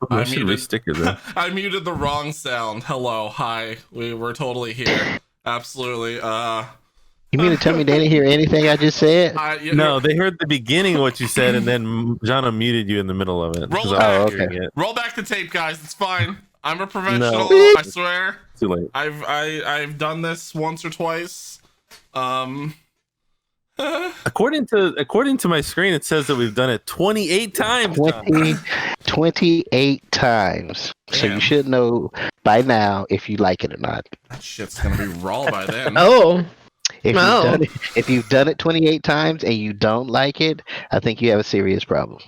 I should re-sticker that. I muted the wrong sound. Hello, hi. We're totally here. Absolutely. You mean to tell me they didn't hear anything I just said? No, they heard the beginning of what you said, and then John muted you in the middle of it. Roll it back. Okay. Roll back the tape, guys. It's fine. I'm a professional. No. I swear. Too late. I've done this once or twice. According to my screen, it says that we've done it 28 times. 28 times. Damn. So you should know by now if you like it or not. That shit's gonna be raw by then. Oh. If you've done it 28 times and you don't like it, I think you have a serious problem.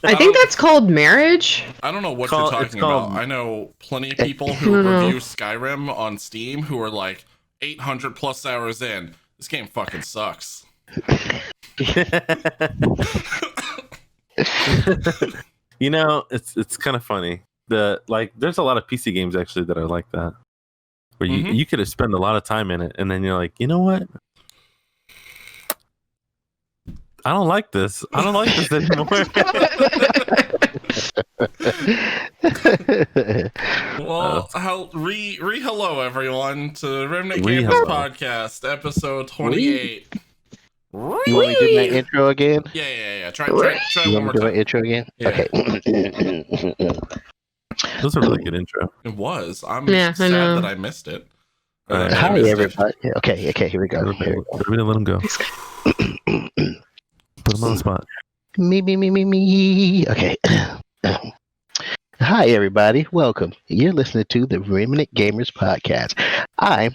I think that's called marriage. I don't know what you're talking about. I know plenty of people who review Skyrim on Steam who are like 800 plus hours in. This game fucking sucks. You know, it's kind of funny. There's a lot of PC games actually that are like that, where you could have spent a lot of time in it, and then you're like, you know what? I don't like this. I don't like this anymore. Well, hello everyone to Remnant Gamers Podcast, episode 28. You want me to do my intro again? Yeah. Try one more do my time. intro again? Yeah. Okay. That was a really good intro. It was. I'm Yeah, sad I know. that I missed it. Or that I Hi, missed it. everybody. Okay, here we go. Everybody let him go. Put him on the spot. Me. Okay. Hi, everybody. Welcome. You're listening to the Remnant Gamers Podcast. I'm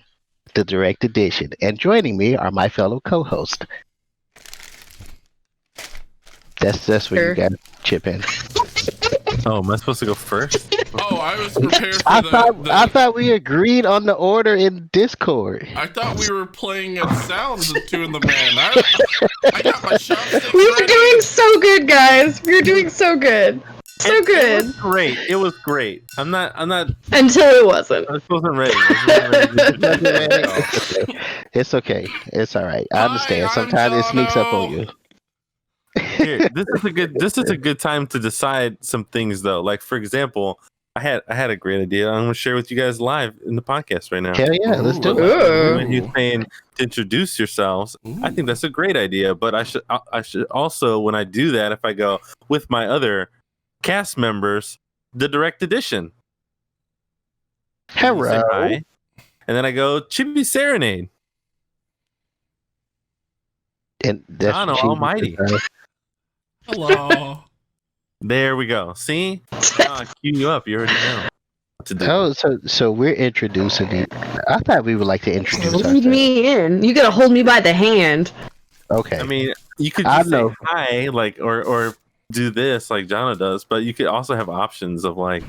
the Direct Edition, and joining me are my fellow co-hosts. That's where you got to chip in. Oh, am I supposed to go first? Oh, I was prepared for I thought we agreed on the order in Discord. I thought we were playing at sounds of Two in the Man. I got my chopsticks We were ready. doing so good, guys. We were doing so good. So good. It was great. I'm not. Until it wasn't. I wasn't ready. It's okay. It's all right. I understand. I'm Sometimes it sneaks up on Jono. you. Here, this is a good time to decide some things, though. Like, for example, I had a great idea. I'm going to share with you guys live in the podcast right now. Hell yeah, let's do it. Ooh. When you're saying to introduce yourselves, I think that's a great idea. But I should also, when I do that, if I go with my other cast members, the Direct Edition. Hello. Say hi. And then I go Chibi Serenade. And that's Jono Jesus. Almighty. Hello. There we go. See? I'll cue you up. You already know what to do. Oh, so we're introducing it. I thought we would like to introduce Lead ourselves. me in. You gotta hold me by the hand. Okay. I mean, you could I just say know. hi, like, or do this like Jono does, but you could also have options of like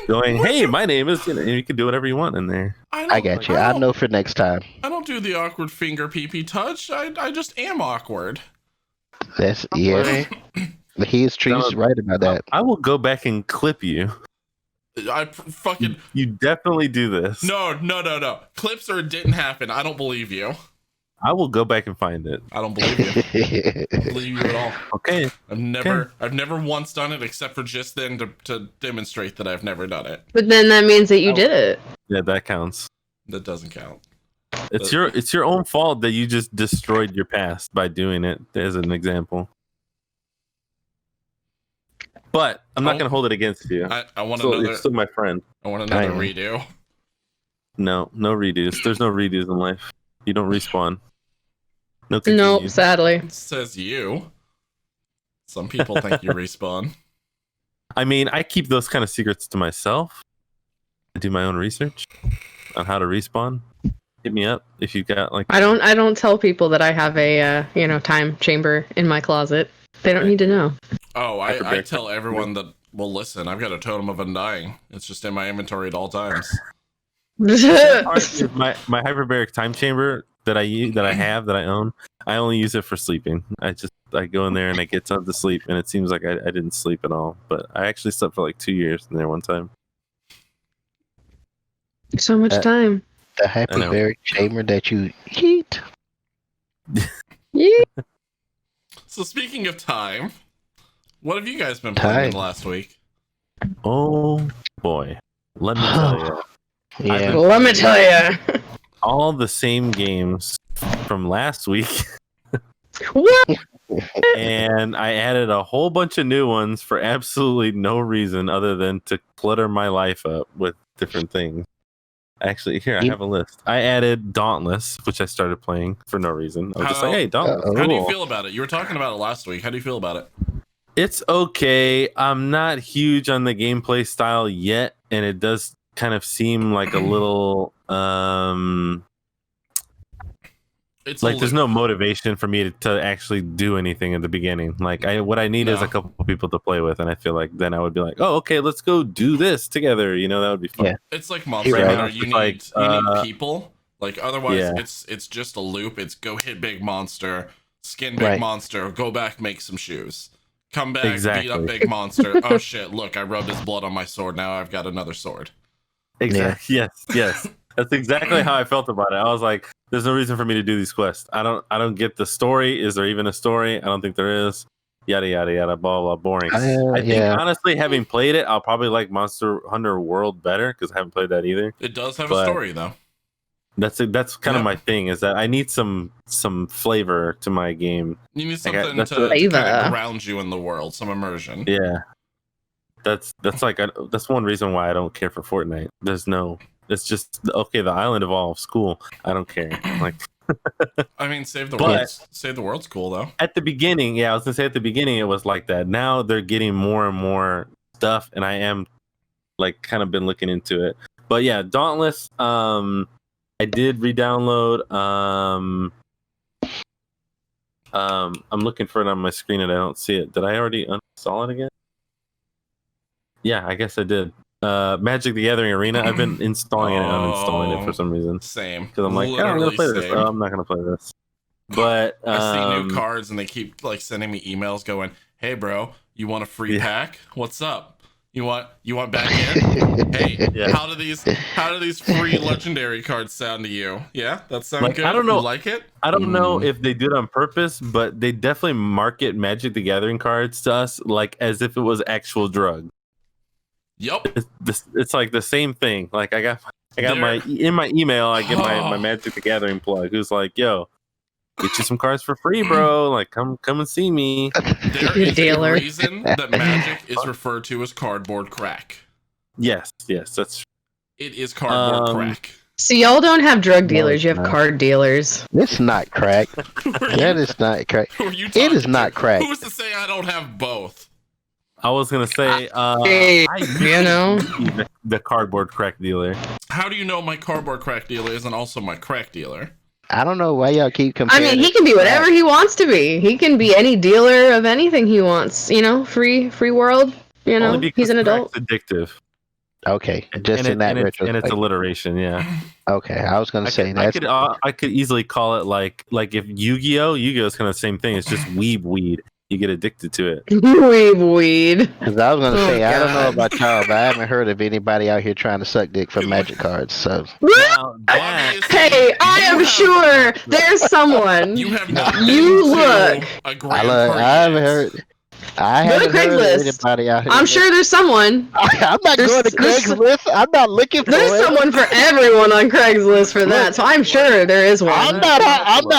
going, hey, my name is, and you can do whatever you want in there. I got you. I know for next time. I don't do the awkward finger pee touch. I just am awkward. That's yes. He's right about that. I will go back and clip you. Fucking You definitely do this. no. Clips or it didn't happen. I don't believe you. I will go back and find it. I don't believe you. I don't believe you at all. Okay. I've never once done it except for just then to demonstrate that I've never done it. But then that means that you did it. Yeah, that counts. That doesn't count. It's your own fault that you just destroyed your past by doing it as an example. But I'm not going to hold it against you. I want You're still my friend. I want another redo. No redos. There's no redos in life. You don't respawn. No, Nope, continue. sadly. It says you. Some people think you respawn. I mean, I keep those kind of secrets to myself. I do my own research on how to respawn. Hit me up if you got like. I don't tell people that I have a time chamber in my closet. They don't need to know. Oh, I tell everyone that. Well, listen, I've got a totem of undying. It's just in my inventory at all times. my hyperbaric time chamber that I own. I only use it for sleeping. I go in there and I get tons of sleep, and it seems like I didn't sleep at all. But I actually slept for like 2 years in there one time. So much time. The hyperbaric chamber that you heat. Yeah. So speaking of time, what have you guys been playing in the last week? Oh boy, let me tell you. Yeah. Let me tell you. All the same games from last week. What? And I added a whole bunch of new ones for absolutely no reason other than to clutter my life up with different things. Actually, here I have a list. I added Dauntless, which I started playing for no reason. I was just like, hey, Dauntless. How do you feel about it? You were talking about it last week. How do you feel about it? It's okay. I'm not huge on the gameplay style yet, and it does kind of seem like a little It's like there's no motivation for me to actually do anything at the beginning. Like what I need is a couple people to play with, and I feel like then I would be like, oh, okay, let's go do this together. You know, that would be fun. Yeah. It's like Monster Hunter. You need people. Like otherwise, it's just a loop. It's go hit big monster, skin big monster, go back, make some shoes, come back, beat up big monster. Oh shit! Look, I rubbed his blood on my sword. Now I've got another sword. Exactly. Yeah. Yes. That's exactly how I felt about it. I was like, there's no reason for me to do these quests. I don't get the story. Is there even a story? I don't think there is. Yada yada yada. Blah blah. Boring. I think honestly, having played it, I'll probably like Monster Hunter World better because I haven't played that either. It does have a story though. That's kind of my thing. Is that I need some flavor to my game. You need something to kind of ground you in the world, some immersion. Yeah. That's one reason why I don't care for Fortnite. It's just okay. The island evolves. Cool. I don't care. Like, I mean, Save the World. Save the World's cool though. At the beginning, I was gonna say at the beginning it was like that. Now they're getting more and more stuff, and I am like kind of been looking into it. But yeah, Dauntless. I did re-download. I'm looking for it on my screen and I don't see it. Did I already uninstall it again? Yeah, I guess I did. Magic the Gathering Arena. I've been installing it and uninstalling it for some reason. Same. Because I'm like, oh, I'm gonna play this. Oh, I'm not gonna play this. But I see new cards and they keep like sending me emails going, "Hey, bro, you want a free pack? What's up? You want back in? Hey, how do these free legendary cards sound to you? Yeah, that sounds good. I don't know. You like it? I don't know if they do it on purpose, but they definitely market Magic the Gathering cards to us like as if it was actual drug. Yep. It's like the same thing. Like I got my email. I get my Magic the Gathering plug. Who's like, yo, get you some cards for free, bro. Like come and see me. There is a reason that Magic is referred to as cardboard crack. Yes, that's. It is cardboard crack. So y'all don't have drug dealers. You have card dealers. It's not crack. That is not crack. Who are you talking It is not crack. Who's to say I don't have both? I was gonna say, the cardboard crack dealer. How do you know my cardboard crack dealer isn't also my crack dealer? I don't know why y'all keep comparing. I mean, he can be whatever he wants to be. He can be any dealer of anything he wants. You know, free world. You know, he's an adult. Addictive. Okay, just in that retrospect. And it's alliteration, yeah. Okay, I was gonna say that. I could easily call it like if Yu-Gi-Oh is kind of the same thing. It's just weed. You get addicted to it. Weed. Because I was gonna say, I don't know about y'all, but I haven't heard of anybody out here trying to suck dick for magic cards. So. Hey, I am sure there's someone. You have not. You look. I haven't heard. I haven't heard of anybody out here. I'm sure there's someone. I'm not going to Craigslist. I'm not looking for There's someone for everyone on Craigslist for that, so I'm sure there is one. I'm not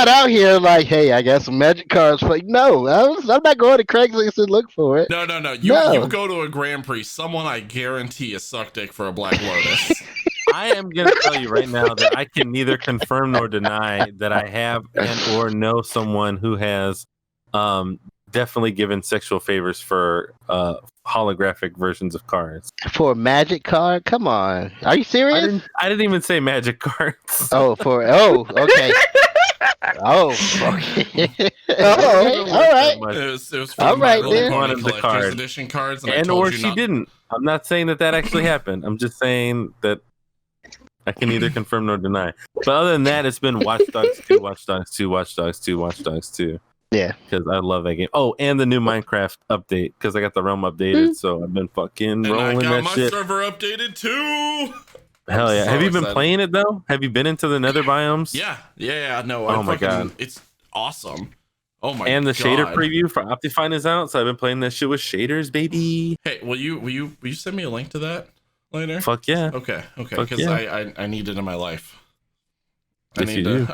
out here like, hey, I got some magic cards. Like, no, I'm not going to Craigslist and look for it. No. You go to a Grand Prix, someone I guarantee is suck dick for a Black Lotus. I am going to tell you right now that I can neither confirm nor deny that I have and or know someone who has definitely given sexual favors for holographic versions of cards. For a magic card? Come on. Are you serious? I didn't even say magic cards. Okay. Okay. All right. It was for all right, then. One the collector's edition cards, and or she didn't. I'm not saying that actually happened. I'm just saying that I can neither confirm nor deny. But other than that, it's been Watch Dogs 2, Watch Dogs 2, Watch Dogs 2, Watch Dogs 2. Yeah, because I love that game. Oh, and the new Minecraft update because I got the realm updated, so I've been fucking rolling that shit. And I got my server updated too. Hell yeah! Have you been playing it though? Have you been into the Nether biomes? Yeah. No. Oh my god, it's awesome. Oh my! And the God. shader preview for Optifine is out, so I've been playing that shit with shaders, baby. Hey, will you send me a link to that later? Fuck yeah. Okay, because I need it in my life. I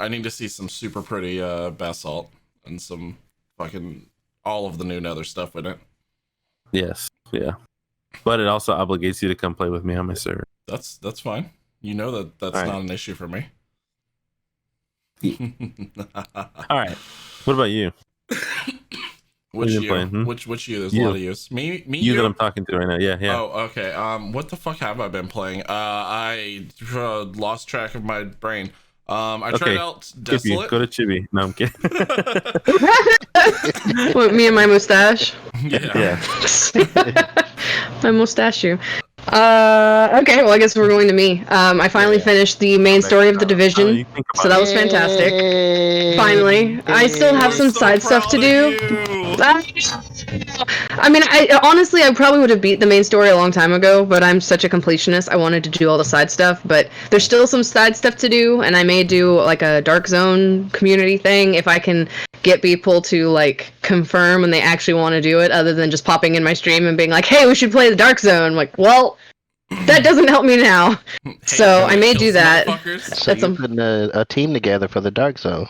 need to see some super pretty basalt and some fucking all of the new Nether stuff in it. Yes, yeah. But it also obligates you to come play with me on my server. That's fine. You know that's all not right. an issue for me. All right. What about you? Which you? Playing, Which you? There's a lot of yous. Me. You that I'm talking to right now. Yeah. Oh, okay. What the fuck have I been playing? I lost track of my brain. I tried out Desolate. Go to Chibi. No, I'm kidding. What, me and my mustache? Yeah. My mustache. Okay, well, I guess we're going to me. I finally finished the main story of The Division, so that was fantastic. Finally. I still have some side stuff to do. I mean, honestly, I probably would have beat the main story a long time ago, but I'm such a completionist. I wanted to do all the side stuff, but there's still some side stuff to do, and I may do like a Dark Zone community thing if I can get people to like confirm when they actually want to do it, other than just popping in my stream and being like, hey, we should play the Dark Zone. I'm like, well, that doesn't help me now. Hey, so I may do that. So you're putting a team together for the Dark Zone.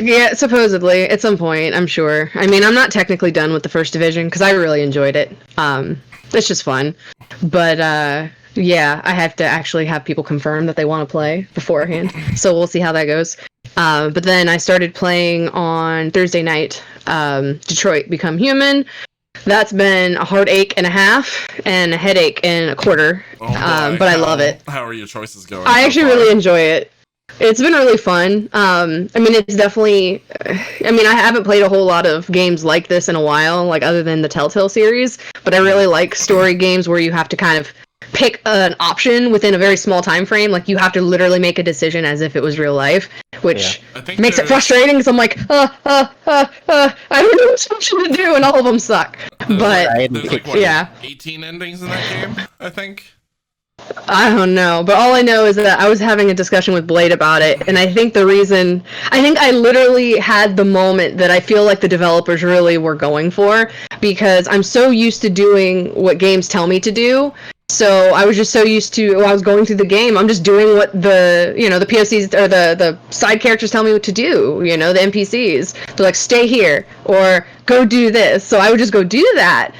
Yeah, supposedly at some point, I'm sure. I mean, I'm not technically done with the first division because I really enjoyed it. It's just fun, but yeah, I have to actually have people confirm that they want to play beforehand. So we'll see how that goes. But then I started playing on Thursday night, Detroit Become Human. That's been a heartache and a half and a headache and a quarter. But I love it. How are your choices going? I actually really enjoy it. It's been really fun. I mean, it's definitely... I mean, I haven't played a whole lot of games like this in a while, like other than the Telltale series, but I really like story games where you have to kind of pick an option within a very small time frame. Like, you have to literally make a decision as if it was real life, which makes it frustrating because I'm like, I don't know which option to do, and all of them suck. But there's like, what, 18 endings in that game, I think. I don't know, but all I know is that I was having a discussion with Blade about it, and I think I literally had the moment that I feel like the developers really were going for, because I'm so used to doing what games tell me to do. So I was just so used to, while I was going through the game, I'm just doing what the POCs or the side characters tell me what to do, the NPCs. They're like, stay here, or go do this. So I would just go do that.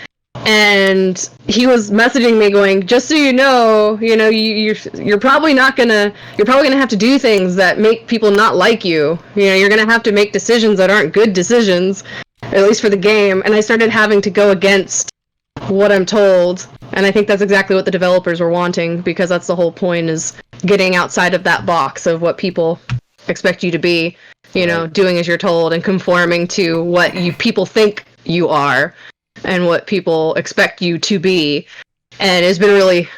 And he was messaging me going, just so you know, you're probably gonna have to do things that make people not like you. You're gonna have to make decisions that aren't good decisions, at least for the game. And I started having to go against what I'm told, and I think that's exactly what the developers were wanting, because that's the whole point, is getting outside of that box of what people expect you to be, doing as you're told and conforming to what people think you are and what people expect you to be. And it's been really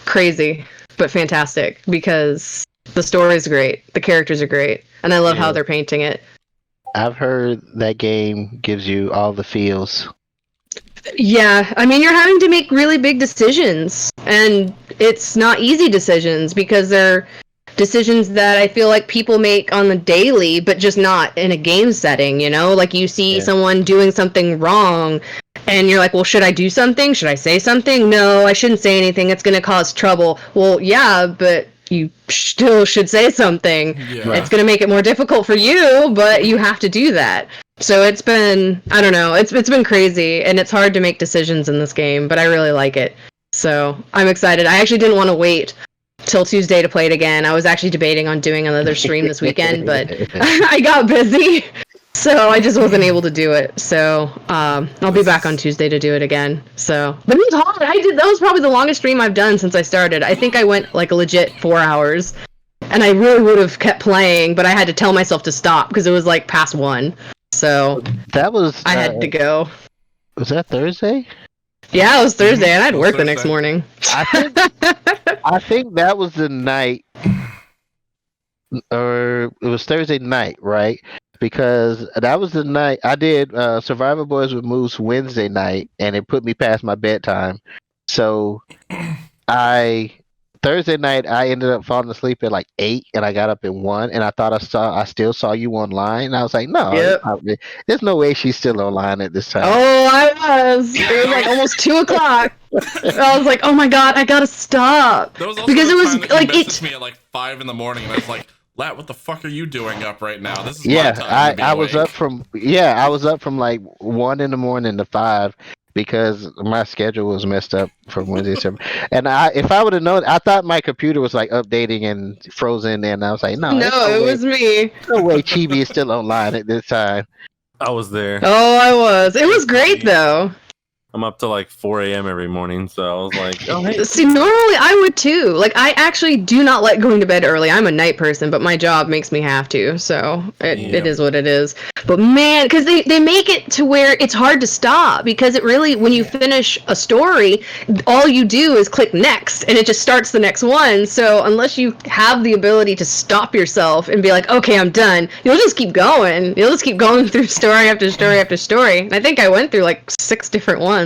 crazy but fantastic, because the story is great, the characters are great, and I love how they're painting it. I've heard that game gives you all the feels. Yeah, I mean, you're having to make really big decisions, and it's not easy decisions, because they're decisions that I feel like people make on the daily, but just not in a game setting, Like, you see someone doing something wrong, and you're like, well, should I do something? Should I say something? No, I shouldn't say anything. It's going to cause trouble. Well, yeah, but you still should say something. Yeah. It's going to make it more difficult for you, but you have to do that. So it's been, I don't know, it's been crazy, and it's hard to make decisions in this game, but I really like it. So I'm excited. I actually didn't want to wait till Tuesday to play it again. I was actually debating on doing another stream this weekend, but I got busy, so I just wasn't able to do it. So I'll be back on Tuesday to do it again. So, but it was hard. That was probably the longest stream I've done since I started. I think I went like a legit 4 hours, and I really would have kept playing, but I had to tell myself to stop because it was like past 1. So I had to go. Was that Thursday? Yeah, it was Thursday, and I had work the next morning. I think that was the night, or it was Thursday night, right? Because that was the night I did Survivor Boys with Moose Wednesday night, and it put me past my bedtime. So Thursday night, I ended up falling asleep at like 8, and I got up at 1, and I thought I still saw you online. And I was like, no, there's no way she's still online at this time. Oh, I was. It was like almost 2 o'clock. I was like, oh my god, I gotta stop. There was also because the it was time that like you messaged me at like 5 in the morning, and I was like, Lat, what the fuck are you doing up right now? This is my time to be I awake. I was up from like 1 in the morning to 5 because my schedule was messed up from Wednesday. And if I would have known, I thought my computer was like updating and frozen, and I was like, no, it was me. No way, Chibi is still online at this time. I was there. Oh, I was. It was great though. I'm up to like 4 a.m. every morning, so I was like, oh, hey. See, normally I would too. Like, I actually do not like going to bed early. I'm a night person, but my job makes me have to, so it is what it is. But man, because they make it to where it's hard to stop, because it really, when you finish a story, all you do is click next, and it just starts the next one. So unless you have the ability to stop yourself and be like, okay, I'm done, you'll just keep going. You'll just keep going through story after story after story. And I think I went through like 6 different ones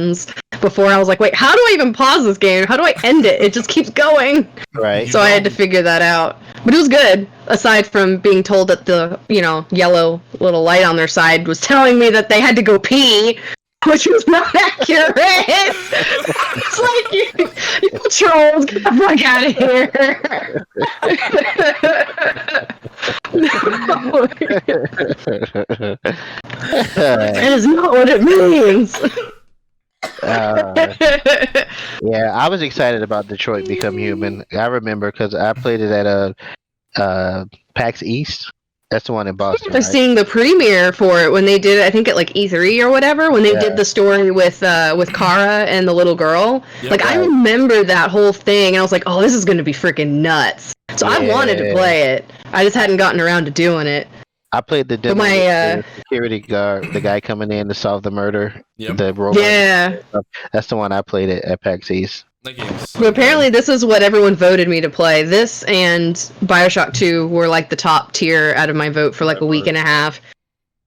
before I was like, wait, how do I even pause this game? How do I end it? It just keeps going. Right. So I had to figure that out. But it was good, aside from being told that the, yellow little light on their side was telling me that they had to go pee, which was not accurate. It's like, you trolls, get the fuck out of here. That is not what it means. Yeah, I was excited about Detroit Become Human. I remember because I played it at PAX East. That's the one in Boston. They're seeing the premiere for it when they did it, I think at like E3 or whatever, when they did the story with Kara and the little girl. Yep, I remember that whole thing, and I was like, oh, this is going to be freaking nuts. So I wanted to play it. I just hadn't gotten around to doing it. I played the demo with the security guard, the guy coming in to solve the murder. Yep. The robot. Yeah. That's the one I played at PAX East. So apparently this is what everyone voted me to play. This and Bioshock 2 were like the top tier out of my vote for like a week and a half.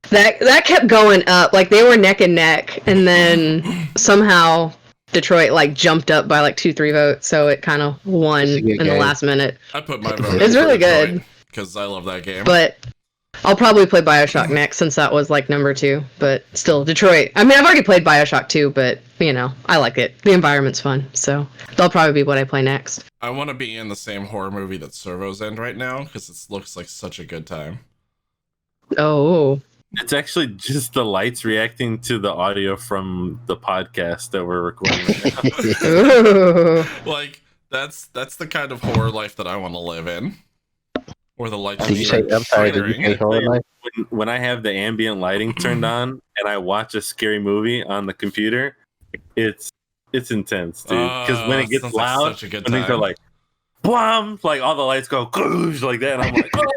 That kept going up. Like they were neck and neck, and then somehow Detroit like jumped up by like 2-3 votes, so it kind of won in the last minute. I put my vote. It's really good because I love that game. But I'll probably play Bioshock next, since that was like number 2. But still, Detroit. I mean, I've already played Bioshock 2, but I like it. The environment's fun, so that'll probably be what I play next. I want to be in the same horror movie that Servo's in right now, because it looks like such a good time. Oh. It's actually just the lights reacting to the audio from the podcast that we're recording right now. Like, that's the kind of horror life that I want to live in. Or the lights. Did you say horror life? When I have the ambient lighting turned on and I watch a scary movie on the computer, it's intense, dude. Because when it gets loud, when things are like, blam, like all the lights go goosh, like that, and I'm like, oh.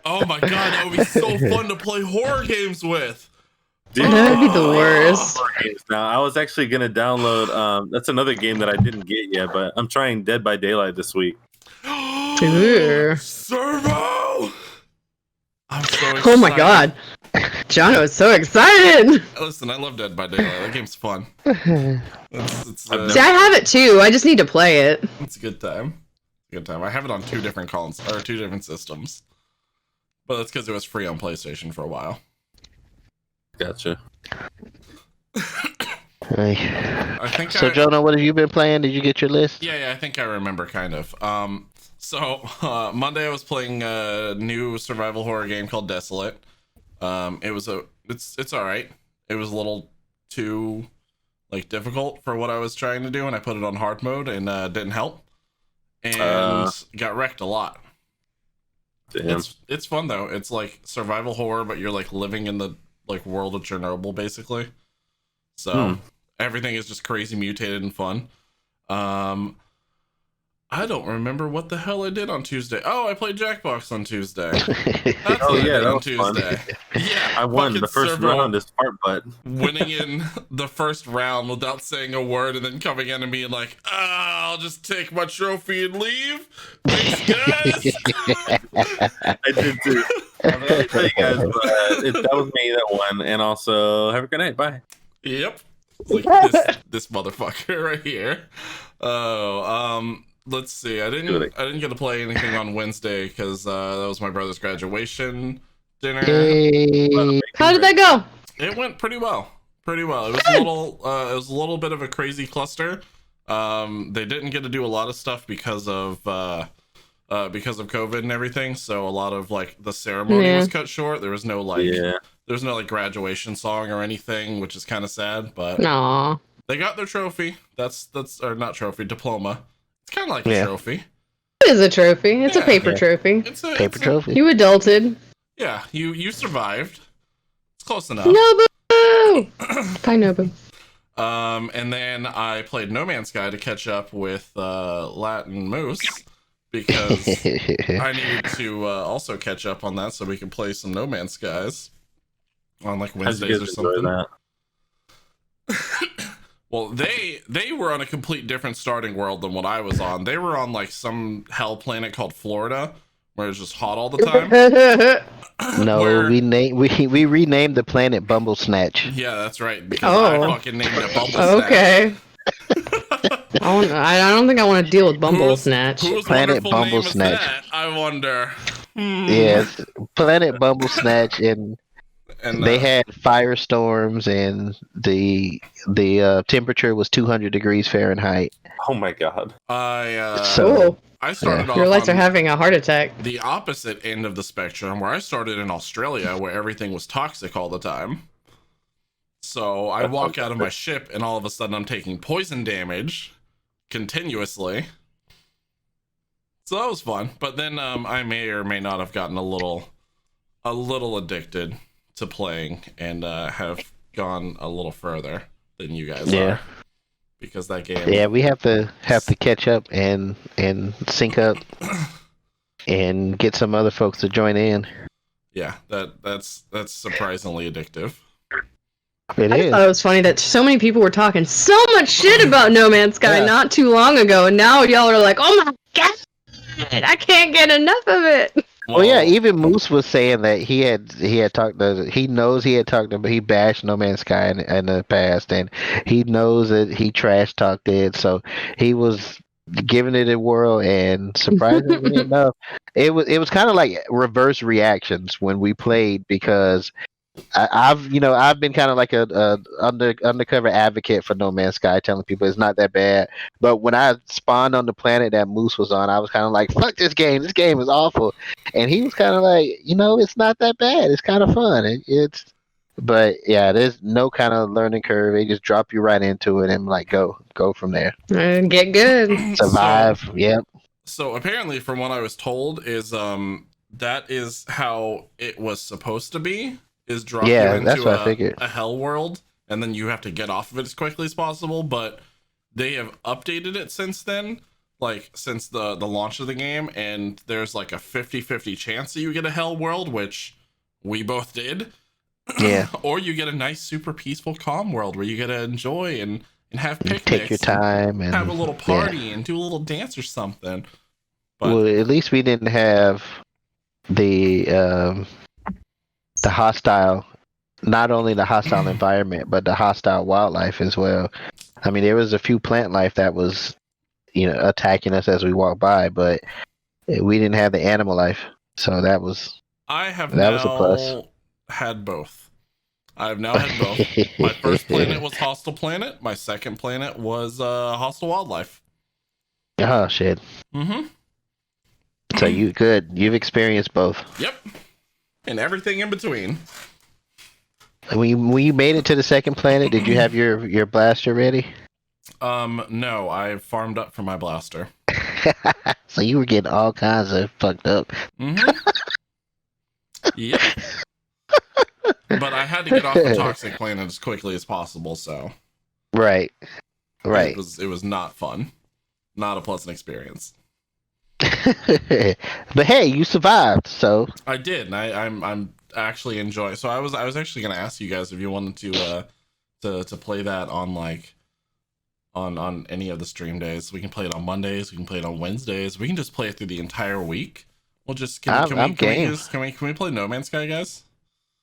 Oh my god, that would be so fun to play horror games with. Dude, that'd be the worst. Now, I was actually gonna download. That's another game that I didn't get yet, but I'm trying Dead by Daylight this week. Servo! I'm so excited. Oh my god. Jono is so excited. Listen, I love Dead by Daylight. That game's fun. See, I have it too. I just need to play it. It's a good time. I have it on 2 different consoles, or 2 different systems. But that's because it was free on PlayStation for a while. Gotcha. I think so, Jonah, what have you been playing? Did you get your list? Yeah, I think I remember, kind of. So Monday I was playing a new survival horror game called Desolate. It's all right. It was a little too difficult for what I was trying to do, and I put it on hard mode and didn't help, and got wrecked a lot. Damn. It's fun though. It's like survival horror, but you're like living in the world of Chernobyl basically. So everything is just crazy mutated and fun. I don't remember what the hell I did on Tuesday. Oh, I played Jackbox on Tuesday. That's that was Tuesday. Fun. Yeah, I won the first round as part butt. Winning in the first round without saying a word, and then coming in and being like, I'll just take my trophy and leave. Thanks, guys. I did too. I'm going to tell you guys, that was me that won. And also, have a good night. Bye. Yep. Like this motherfucker right here. Oh, let's see. I didn't get to play anything on Wednesday because that was my brother's graduation dinner. Yay. How did that go? It went pretty well. Pretty well. It was a little bit of a crazy cluster. They didn't get to do a lot of stuff because of COVID and everything. So a lot of like the ceremony was cut short. There was no graduation song or anything, which is kind of sad. But Aww. they got their trophy. That's or not trophy, diploma. It's kind of like a trophy. It is a trophy. It's a paper trophy. It's a paper trophy. You adulted. Yeah, you survived. It's close enough. Nobu. Hi, Nobu. And then I played No Man's Sky to catch up with Latin Moose because I needed to also catch up on that so we can play some No Man's Skies on like Wednesdays or something. Well, they were on a complete different starting world than what I was on. They were on like some hell planet called Florida, where it's just hot all the time. No, we renamed the planet Bumble Snatch. Yeah, that's right. Because I fucking named it Bumble Snatch. Okay. I don't think I want to deal with Bumble Snatch. Whose Planet wonderful Bumble name is Snatch. that, I wonder. Yes, Planet Bumble Snatch, and they had firestorms, and the temperature was 200 degrees Fahrenheit. Oh my god! I started off. Your lights are having a heart attack. The opposite end of the spectrum, where I started in Australia, where everything was toxic all the time. So I walk out of my ship, and all of a sudden I'm taking poison damage continuously. So that was fun. But then I may or may not have gotten a little addicted to playing and have gone a little further than you guys are. Because that game. Yeah, we have to catch up and sync up and get some other folks to join in. Yeah, that's surprisingly addictive. I thought it was funny that so many people were talking so much shit about No Man's Sky not too long ago, and now y'all are like, "Oh my god, I can't get enough of it." Well, yeah, even Moose was saying that he bashed No Man's Sky in the past, and he knows that he trash talked it, so he was giving it a whirl, and surprisingly enough, it was kind of like reverse reactions when we played, because I've been kind of like a undercover advocate for No Man's Sky, telling people it's not that bad. But when I spawned on the planet that Moose was on, I was kind of like, "Fuck this game! This game is awful." And he was kind of like, "It's not that bad. It's kind of fun. But yeah, there's no kind of learning curve. They just drop you right into it and like go from there. And get good. Survive. Yep. So apparently, from what I was told, is that is how it was supposed to be. Is drop you into a hell world, and then you have to get off of it as quickly as possible. But they have updated it since then, like since the launch of the game, and there's like a 50-50 chance that you get a hell world, which we both did. Yeah. Or you get a nice, super peaceful, calm world where you get to enjoy and have picnics, take your time, and have a little party and do a little dance or something. But, well, at least we didn't have the hostile, not only the hostile environment, but the hostile wildlife as well. I mean, there was a few plant life that was, attacking us as we walked by, but we didn't have the animal life, so that was a plus. Had both. I've now had both. My first planet was hostile planet. My second planet was hostile wildlife. Oh shit. Mm-hmm. So you've experienced both. Yep. And everything in between. When you made it to the second planet, did you have your blaster ready? No, I farmed up for my blaster. So you were getting all kinds of fucked up. Mm-hmm. Yep. But I had to get off the toxic planet as quickly as possible, so. Right. It was not fun. Not a pleasant experience. But hey, you survived, so I did, and I'm actually enjoying. So I was actually gonna ask you guys if you wanted to play that on like on any of the stream days. We can play it on Mondays. We can play it on Wednesdays. We can just play it through the entire week. We'll just can we play No Man's Sky, guys?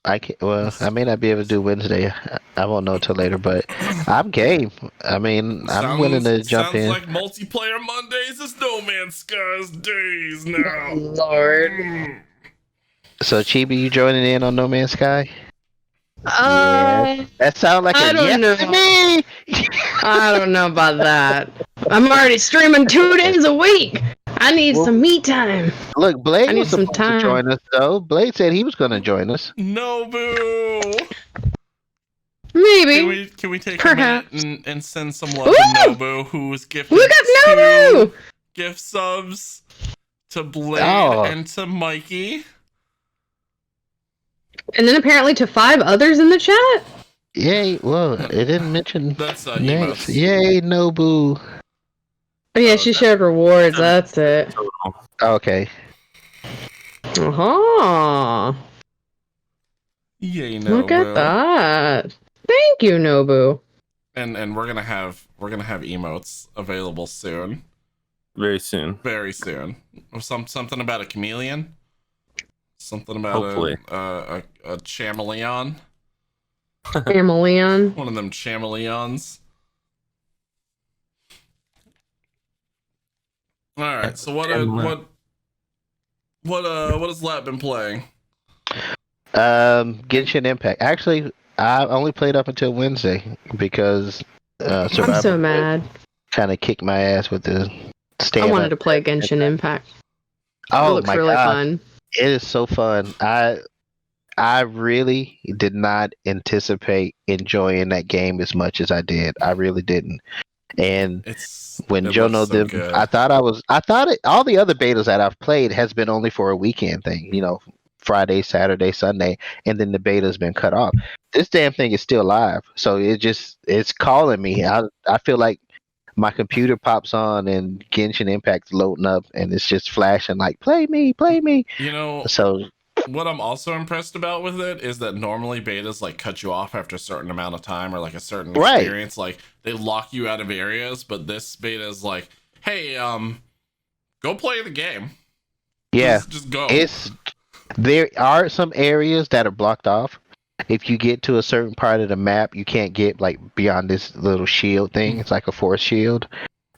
I can. Well, I may not be able to do Wednesday. I won't know till later, but I'm game. I mean, I'm willing to jump sounds in. like multiplayer Mondays is No Man's Sky's days now. Lord. So, Chibi, you joining in on No Man's Sky? Yeah. That sounds like I don't know. to me. I don't know about that. I'm already streaming 2 days a week. I need some me time. Look, Blade I need was some supposed to time. join us, though. Blade said he was going to join us. Nobu. Maybe. Can we take Perhaps. a minute and send some love to Nobu, who's gifted Look at Nobu! gift subs to Blade and to Mikey. And then apparently to 5 others in the chat? Yay. Well, it didn't mention That's names. emotes. Yay, Nobu. Oh, yeah, she shared rewards. That's it. Okay. Uh-huh. Yay, Nobu. Look at that. Thank you, Nobu. And we're gonna have emotes available soon. Very soon. Very soon. Something about a chameleon. Something about Hopefully. a chameleon. Chameleon. One of them chameleons. All right. So what has Lat been playing? Genshin Impact. Actually, I only played up until Wednesday because I'm so mad. Kind of kicked my ass with the stand. I wanted to play Genshin Impact. Oh, it looks my really God. fun. It is so fun. I really did not anticipate enjoying that game as much as I did. I really didn't. And when Jono did, good. I thought all the other betas that I've played has been only for a weekend thing, Friday, Saturday, Sunday, and then the beta's been cut off. This damn thing is still live, so it's calling me. I feel like my computer pops on and Genshin Impact's loading up, and it's just flashing like play me. So what I'm also impressed about with it is that normally betas like cut you off after a certain amount of time or like a certain experience. Like they lock you out of areas, but this beta is like, hey, go play the game. Yeah, just go. There are some areas that are blocked off. If you get to a certain part of the map, you can't get like beyond this little shield thing. It's like a force shield.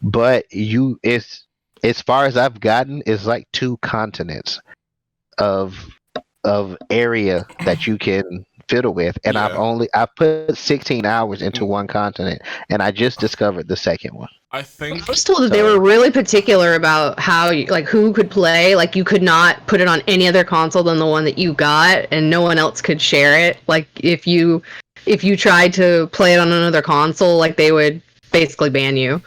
But it's as far as I've gotten, it's like 2 continents of area that you can fiddle with, and I've put 16 hours into one continent, and I just discovered the second one. I was told that they were really particular about how who could play. Like you could not put it on any other console than the one that you got, and no one else could share it. Like if you tried to play it on another console, like they would basically ban you.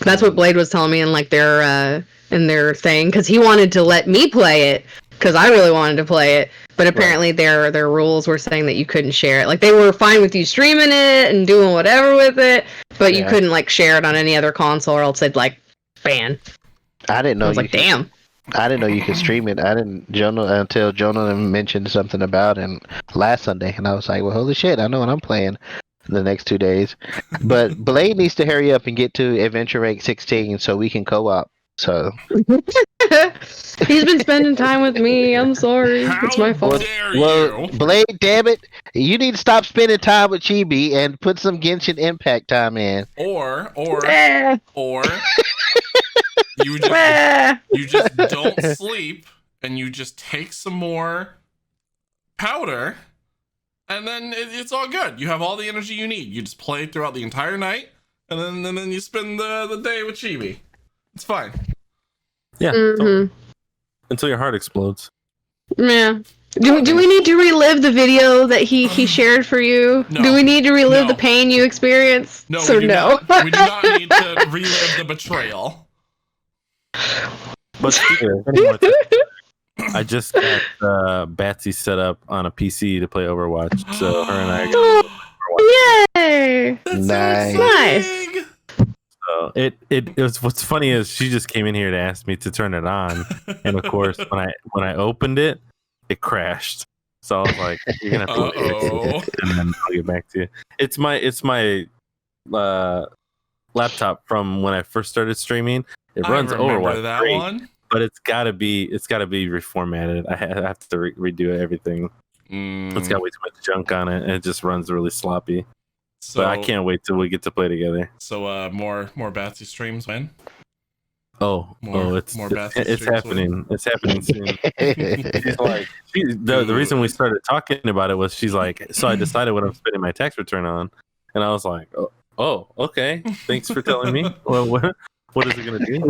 That's what Blade was telling me in like their thing, because he wanted to let me play it because I really wanted to play it, but apparently their rules were saying that you couldn't share it. Like they were fine with you streaming it and doing whatever with it, but you couldn't like share it on any other console, or else they'd like ban. I didn't know. I was like, damn. I didn't know you could stream it. Until Jonah mentioned something about it last Sunday, and I was like, well, holy shit, I know what I'm playing the next 2 days. But Blade needs to hurry up and get to adventure rank 16 so we can co-op. So he's been spending time with me. I'm sorry. It's my fault. Well, Blade, damn it. You need to stop spending time with Chibi and put some Genshin Impact time in. Or you just don't sleep and you just take some more powder, and then it's all good. You have all the energy you need. You just play throughout the entire night, and then you spend the day with Chibi. It's fine. Yeah. Until your heart explodes. Yeah. Do we need to relive the video that he shared for you? No. Do we need to relive the pain you experienced? No, so we do not need to relive the betrayal. But I just got Batsy set up on a PC to play Overwatch, so her and I. Yay! Nice. So it was. What's funny is she just came in here to ask me to turn it on, and of course when I opened it, it crashed. So I was like, "You're gonna have to wait, and then I'll get back to you." It's my laptop from when I first started streaming. It runs Overwatch that great, one, but it's gotta be reformatted. I have to redo everything. It's got way too much junk on it, and it just runs really sloppy. So but I can't wait till we get to play together. So more Batsy streams when? It's happening. It's happening soon. She's like, the reason we started talking about it was she's like, so I decided what I'm spending my tax return on, and I was like, oh, okay, thanks for telling me. Well, what is it gonna do?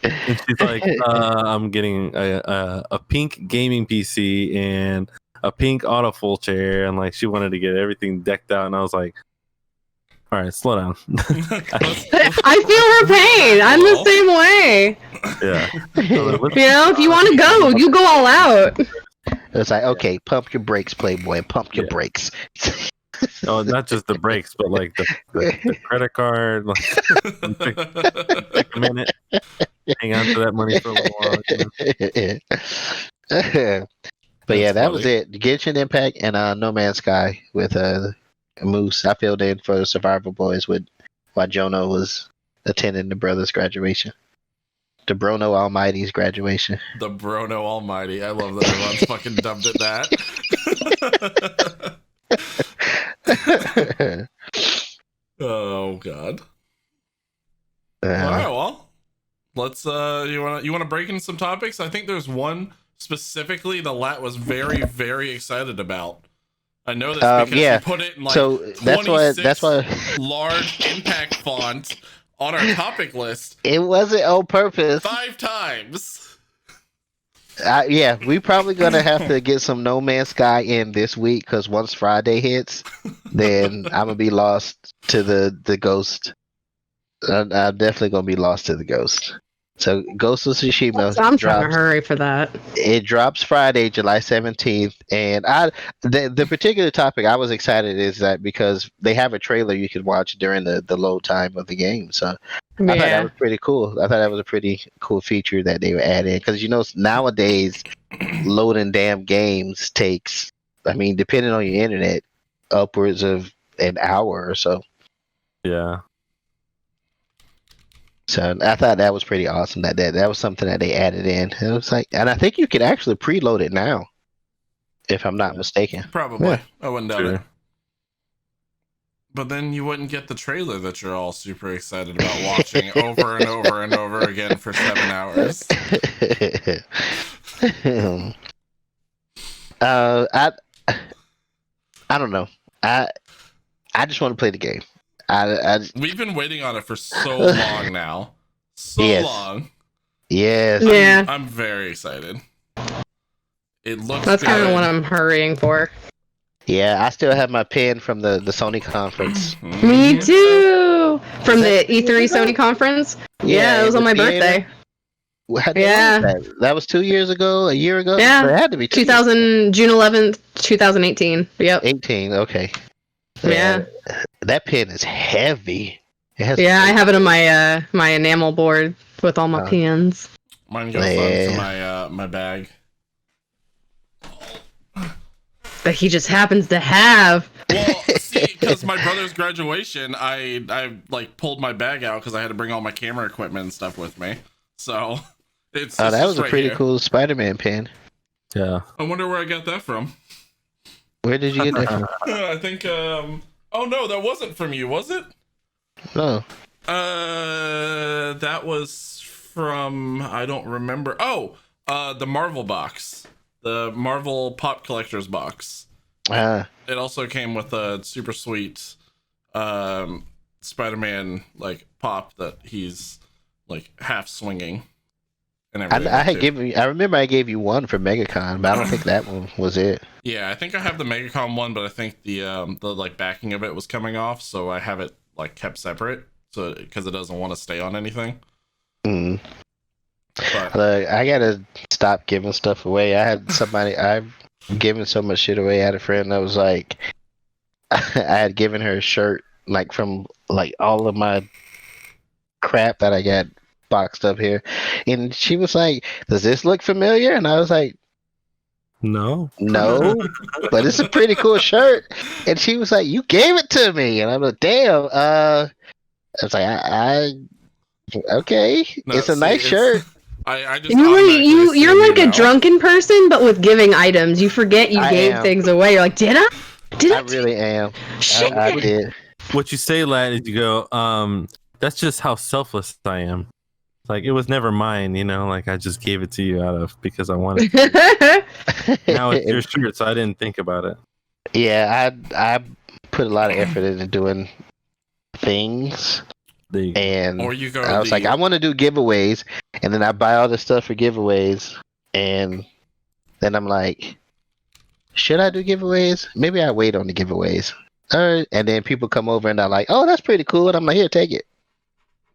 And she's like, I'm getting a pink gaming PC and a pink autofold chair, and like she wanted to get everything decked out, and I was like, all right, slow down. I feel her pain. I'm the same way. Yeah. If you want to go, you go all out. It's like, okay, pump your brakes, Playboy. Pump your brakes. Oh, not just the brakes, but like the credit card. Like, take a minute, hang on to that money for a little while. But yeah, that was it. Genshin Impact and No Man's Sky with Moose. I filled in for the Survivor Boys while Jono was attending the brother's graduation. The Brono Almighty's graduation. The Brono Almighty. I love that everyone's fucking dubbed it that. Oh god. All right, well, let's you want to break in some topics? I think there's one specifically the Lat was very, very excited about. I know this because you put it in like so that's why large impact font on our topic list. It wasn't on purpose. 5 times. Yeah, we probably gonna have to get some No Man's Sky in this week because once Friday hits, then I'm gonna be lost to the Ghost. I'm definitely gonna be lost to the Ghost. So Ghosts of Tsushima. I'm trying to hurry for that. It drops Friday, July 17th, and the particular topic I was excited is that because they have a trailer you can watch during the load time of the game. So I thought that was pretty cool. I thought that was a pretty cool feature that they would add in because nowadays loading damn games takes, depending on your internet, upwards of an hour or so. Yeah. So I thought that was pretty awesome. That was something that they added in. It was like, and I think you can actually preload it now, if I'm not mistaken. Probably, yeah. I wouldn't doubt it. But then you wouldn't get the trailer that you're all super excited about watching over and over and over again for 7 hours. I don't know. I just want to play the game. We've been waiting on it for so long now. Long. Yes. Yeah. I'm very excited. It looks That's kind of what I'm hurrying for. Yeah, I still have my pin from the Sony conference. Me too. From the E3 Sony conference. Yeah, it was on my birthday. That was 2 years ago, a year ago. Yeah, but it had to be June 11th, 2018. Yep. 18. Okay. Yeah. That pin is heavy. I have it on my my enamel board with all my pins. Mine goes onto my bag. That he just happens to have. Well, see, because my brother's graduation, I like pulled my bag out because I had to bring all my camera equipment and stuff with me. So it's that was a pretty cool Spider-Man pin. Yeah. I wonder where I got that from. Where did you get that from? I think oh no, that wasn't from you, was it? No. That was from, I don't remember. Oh, the Marvel box. The Marvel Pop Collector's box. It also came with a super sweet Spider-Man like pop that he's like half swinging. And everything. I remember I gave you one for MegaCon, but I don't think that one was it. Yeah, I think I have the MegaCon one, but I think the like backing of it was coming off, so I have it like kept separate, so because it doesn't want to stay on anything. Mm. But I gotta stop giving stuff away. I've given so much shit away. I had a friend that was like, I had given her a shirt like from like all of my crap that I got boxed up here, and she was like, "Does this look familiar?" And I was like, No, but it's a pretty cool shirt. And she was like, "You gave it to me," and I'm like, "Damn." I was like, "I okay, it's a nice shirt." I just you're like a drunken person, but with giving items. You forget you gave things away. You're like, did I? I really am. Shit. I did. What you say, lad, is you go, that's just how selfless I am. Like, it was never mine, like I just gave it to you out of because I wanted to. Now it's your shirt, so I didn't think about it. Yeah, I put a lot of effort into doing things. And I was like, I want to do giveaways, and then I buy all the stuff for giveaways, and then I'm like, should I do giveaways? Maybe I wait on the giveaways. And then people come over and they're like, oh, that's pretty cool, and I'm like, here, take it.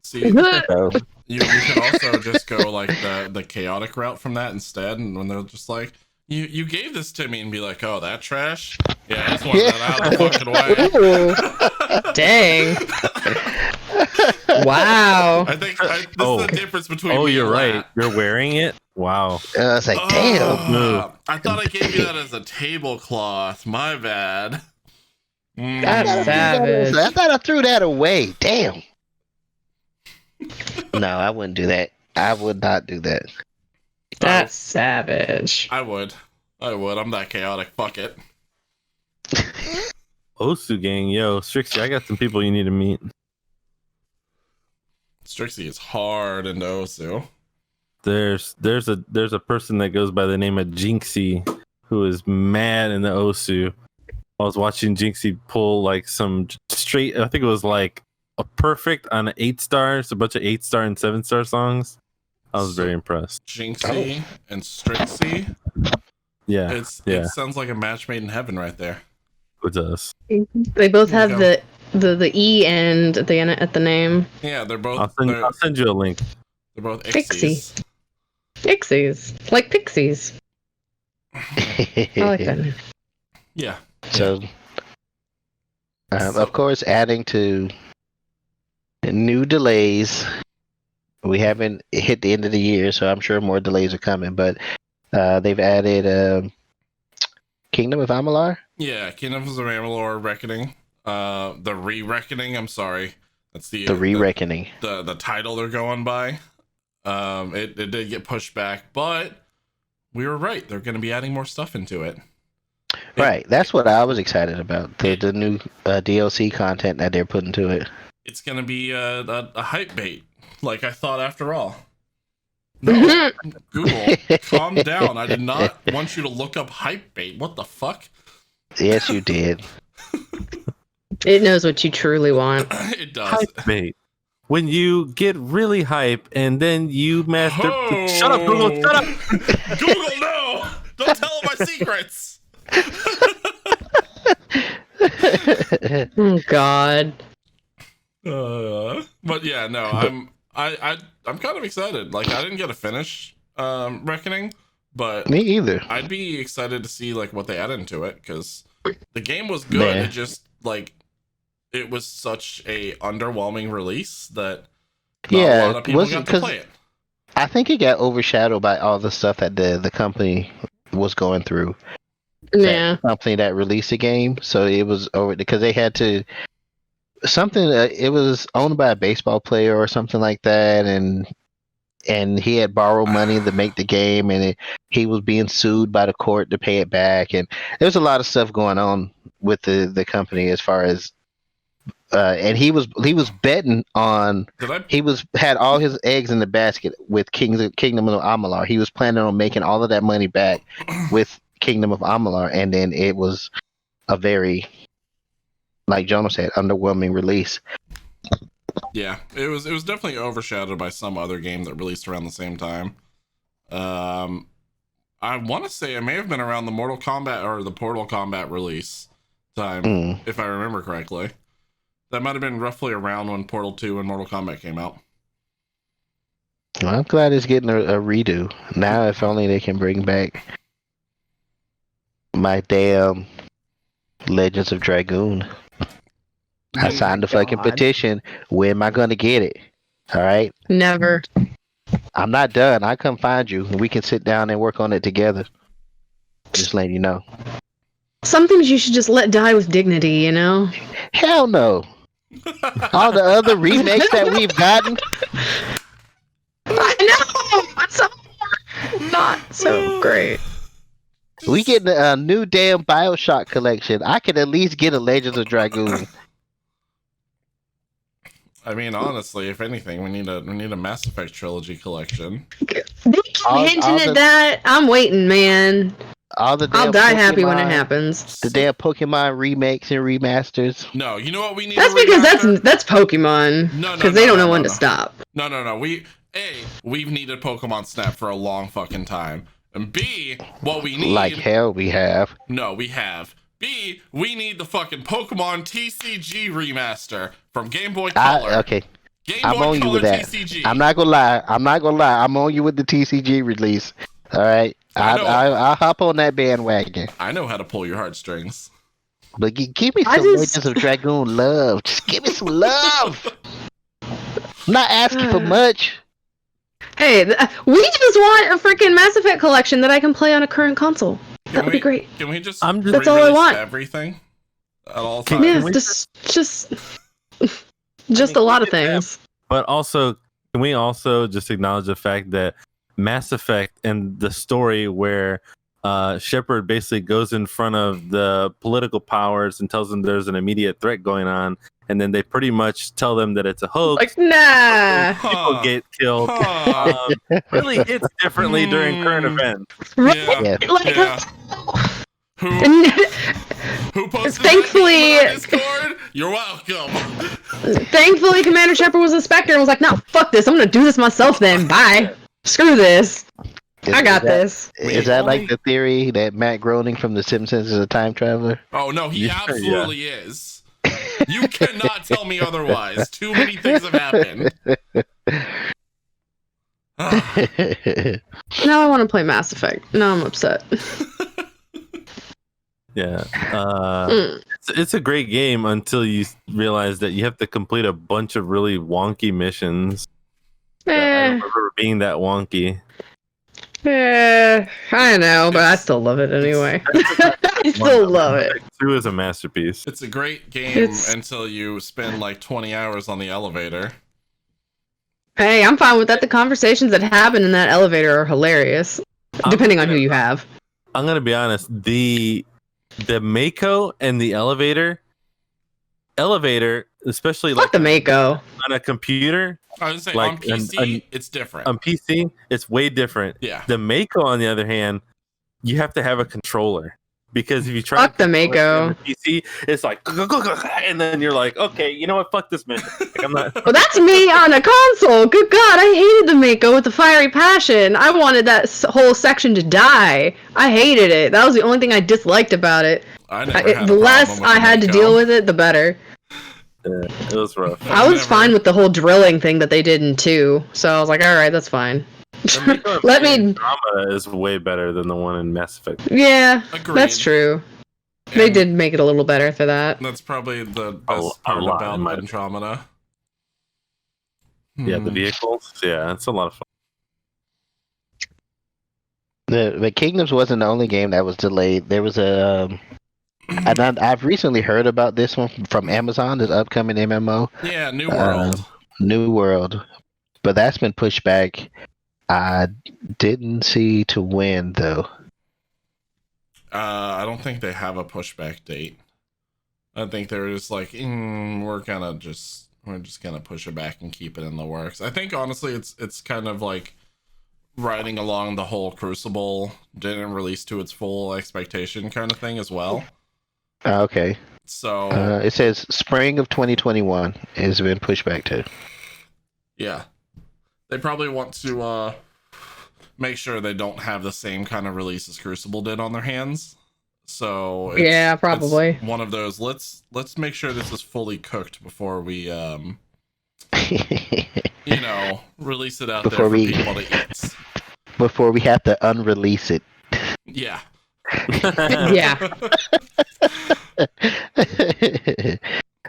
See, you could also just go like the chaotic route from that instead, and when they're just like, you gave this to me, and be like, oh, that trash? Yeah, I just want that out the fucking way. Dang. Wow. I think this is the difference between me you're and right. that. You're wearing it? Wow. I was like, damn. I thought I gave you that as a tablecloth. My bad. That's savage. I thought I threw that away. Damn. No, I wouldn't do that. I would not do that. That's savage. I would. I'm that chaotic. Fuck it. Osu gang, yo, Strixie, I got some people you need to meet. Strixie is hard into Osu. There's a person that goes by the name of Jinxie who is mad in the Osu. I was watching Jinxie pull like some straight, I think it was like a perfect on an 8 stars, a bunch of 8-star and 7-star songs. I was very impressed. Jinxie and Strixie. Yeah. It sounds like a match made in heaven right there. It does. They both have the E and at the name. Yeah, they're both. I'll send you a link. They're both Pixies. Pixies, like pixies. I like that name. Yeah. So, of course, adding to new delays. We haven't hit the end of the year, so I'm sure more delays are coming. But they've added Kingdom of Amalur. Yeah, Kingdom of Amalur Reckoning. The Re-Reckoning. I'm sorry, that's the Re-Reckoning. The title they're going by. It did get pushed back, but we were right. They're going to be adding more stuff into it. Right, that's what I was excited about. The new DLC content that they're putting to it. It's going to be a hype bait, like I thought. After all, no, Google, calm down. I did not want you to look up hype bait. What the fuck? Yes, you did. It knows what you truly want. It does. Hype bait. When you get really hype and then you master. Oh. Shut up, Google. Shut up. Google, no! Don't tell them my secrets. Oh God. But yeah, no, I'm kind of excited. Like, I didn't get to finish Reckoning, but me either. I'd be excited to see like what they add into it, because the game was good. Man. It just like it was such a underwhelming release that not a lot of people got to play it. I think it got overshadowed by all the stuff that the company was going through. Yeah. Company that released the game, so it was over because they had to something. It was owned by a baseball player or something like that, and he had borrowed money to make the game, and he was being sued by the court to pay it back, and there's a lot of stuff going on with the company as far as. And he was betting on. Had all his eggs in the basket with Kingdom of Amalur. He was planning on making all of that money back with Kingdom of Amalur, and then it was a very, like Jonah said, underwhelming release. Yeah, it was definitely overshadowed by some other game that released around the same time. I want to say it may have been around the Mortal Kombat or the Portal Kombat release time, if I remember correctly. That might have been roughly around when Portal 2 and Mortal Kombat came out. Well, I'm glad it's getting a redo. Now, if only they can bring back my damn Legends of Dragoon. I signed the fucking petition. When am I going to get it? All right? Never. I'm not done. I come find you, and we can sit down and work on it together. Just letting you know. Some things you should just let die with dignity, you know? Hell no. All the other remakes that we've gotten. I know! But some not so great. We get a new damn Bioshock collection. I could at least get a Legends of Dragoon. I mean, honestly, if anything, we need a Mass Effect trilogy collection. They keep hinting at that. I'm waiting, man. I'll die happy when it happens. The damn Pokemon remakes and remasters. No, you know what we need? That's because that's Pokemon. No, because they don't know when to stop. No. We've needed Pokemon Snap for a long fucking time. And B, what we need... Like hell we have. No, we have. B, we need the fucking Pokemon TCG remaster from Game Boy Color. Okay. I'm on you with that. TCG. I'm not gonna lie. I'm on you with the TCG release. All right. I'll hop on that bandwagon. I know how to pull your heartstrings. But give me some Legends of Dragoon love. Just give me some love. I'm not asking for much. Hey, we just want a freaking Mass Effect collection that I can play on a current console. That would be great. Can we just that's all I want. Everything at all times? Yeah, just a lot of things. But also, can we also just acknowledge the fact that Mass Effect and the story where Shepard basically goes in front of the political powers and tells them there's an immediate threat going on, and then they pretty much tell them that it's a hoax. Like, nah. People get killed. Really hits differently during current events. Yeah. Who posted thankfully, that on Discord? You're welcome. Thankfully, Commander Shepard was a Spectre and was like, no, fuck this. I'm going to do this myself then. Bye. Screw this. I got this. Is that like the theory that Matt Groening from The Simpsons is a time traveler? Oh, no, he absolutely is. You cannot tell me otherwise. Too many things have happened. Now I want to play Mass Effect. Now I'm upset. Yeah. It's a great game until you realize that you have to complete a bunch of really wonky missions. I don't remember being that wonky. I know, but I still love it anyway. I still love it. 2 is a masterpiece. It's a great game until you spend like 20 hours on the elevator. Hey, I'm fine with that. The conversations that happen in that elevator are hilarious, depending on who you have. I'm gonna be honest. The Mako and the elevator, especially Fuck like the Mako on a computer. I was saying like, on PC, it's different. On PC, it's way different. Yeah. The Mako, on the other hand, you have to have a controller because if you try fuck the Mako on the PC, it's like, and then you're like, okay, you know what? Fuck this mission. Like, I'm not. Well, that's me on a console. Good God, I hated the Mako with a fiery passion. I wanted that whole section to die. I hated it. That was the only thing I disliked about it. The less I had to deal with it, the better. Yeah, it was rough. I was fine with the whole drilling thing that they did in 2, so I was like, all right, that's fine. Let me. Andromeda is way better than the one in Mass Effect. Yeah, that's true. They did make it a little better for that. That's probably the best part about Andromeda. Yeah, the vehicles. Yeah, it's a lot of fun. The Kingdoms wasn't the only game that was delayed. There was a. And I've recently heard about this one from Amazon, this upcoming MMO. Yeah, New World. New World. But that's been pushed back. I didn't see to when, though. I don't think they have a pushback date. I think they were just like, we're just gonna push it back and keep it in the works. I think honestly, it's kind of like riding along the whole Crucible didn't release to its full expectation kind of thing as well. Okay. So it says spring of 2021 has been pushed back to. Yeah, they probably want to make sure they don't have the same kind of release as Crucible did on their hands. So yeah, probably it's one of those. Let's make sure this is fully cooked before we release it out there for people to eat. Before we have to unrelease it. Yeah. Yeah.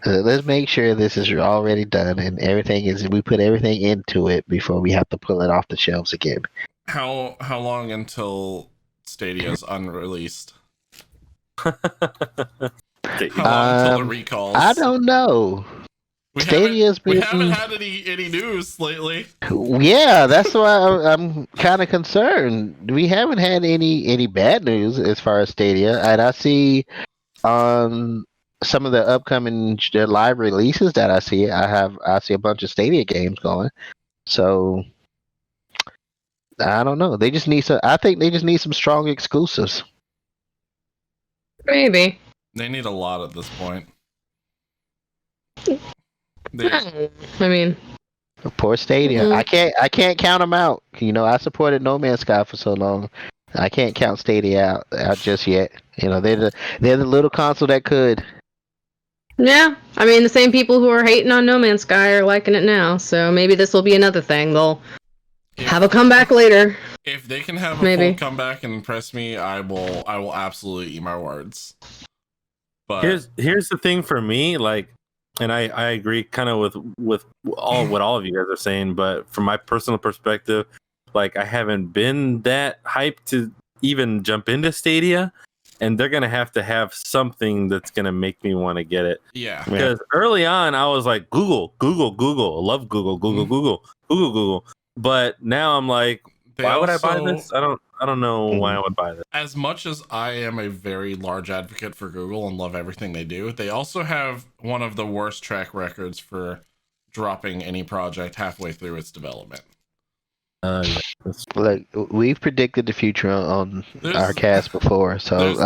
Let's make sure this is already done and everything is. We put everything into it before we have to pull it off the shelves again. How long until Stadia's unreleased? How long until the recalls? I don't know. We Stadia's we haven't had any news lately. Yeah, that's why I'm kind of concerned. We haven't had any bad news as far as Stadia, and I see on some of the upcoming live releases that I see a bunch of Stadia games going. So I don't know. They just need some. I think they just need some strong exclusives. Maybe. They need a lot at this point. I mean, Poor Stadia. Mm-hmm. I can't count them out. You know, I supported No Man's Sky for so long. I can't count Stadia out just yet. You know, they're the little console that could. yeah. I mean, the same people who are hating on No Man's Sky are liking it now. So maybe this will be another thing. They'll have a comeback later. If they can have a full comeback and impress me, I will absolutely eat my words. But here's the thing for me, like, and I agree kind of with what all of you guys are saying, but from my personal perspective, like, I haven't been that hyped to even jump into Stadia, and they're gonna have something that's gonna make me want to get it. Yeah. Because early on I was like, Google. I love Google. But now I'm like, why would I buy this? I don't know why I would buy this. As much as I am a very large advocate for Google and love everything they do, they also have one of the worst track records for dropping any project halfway through its development. Like, we've predicted the future on our cast before, so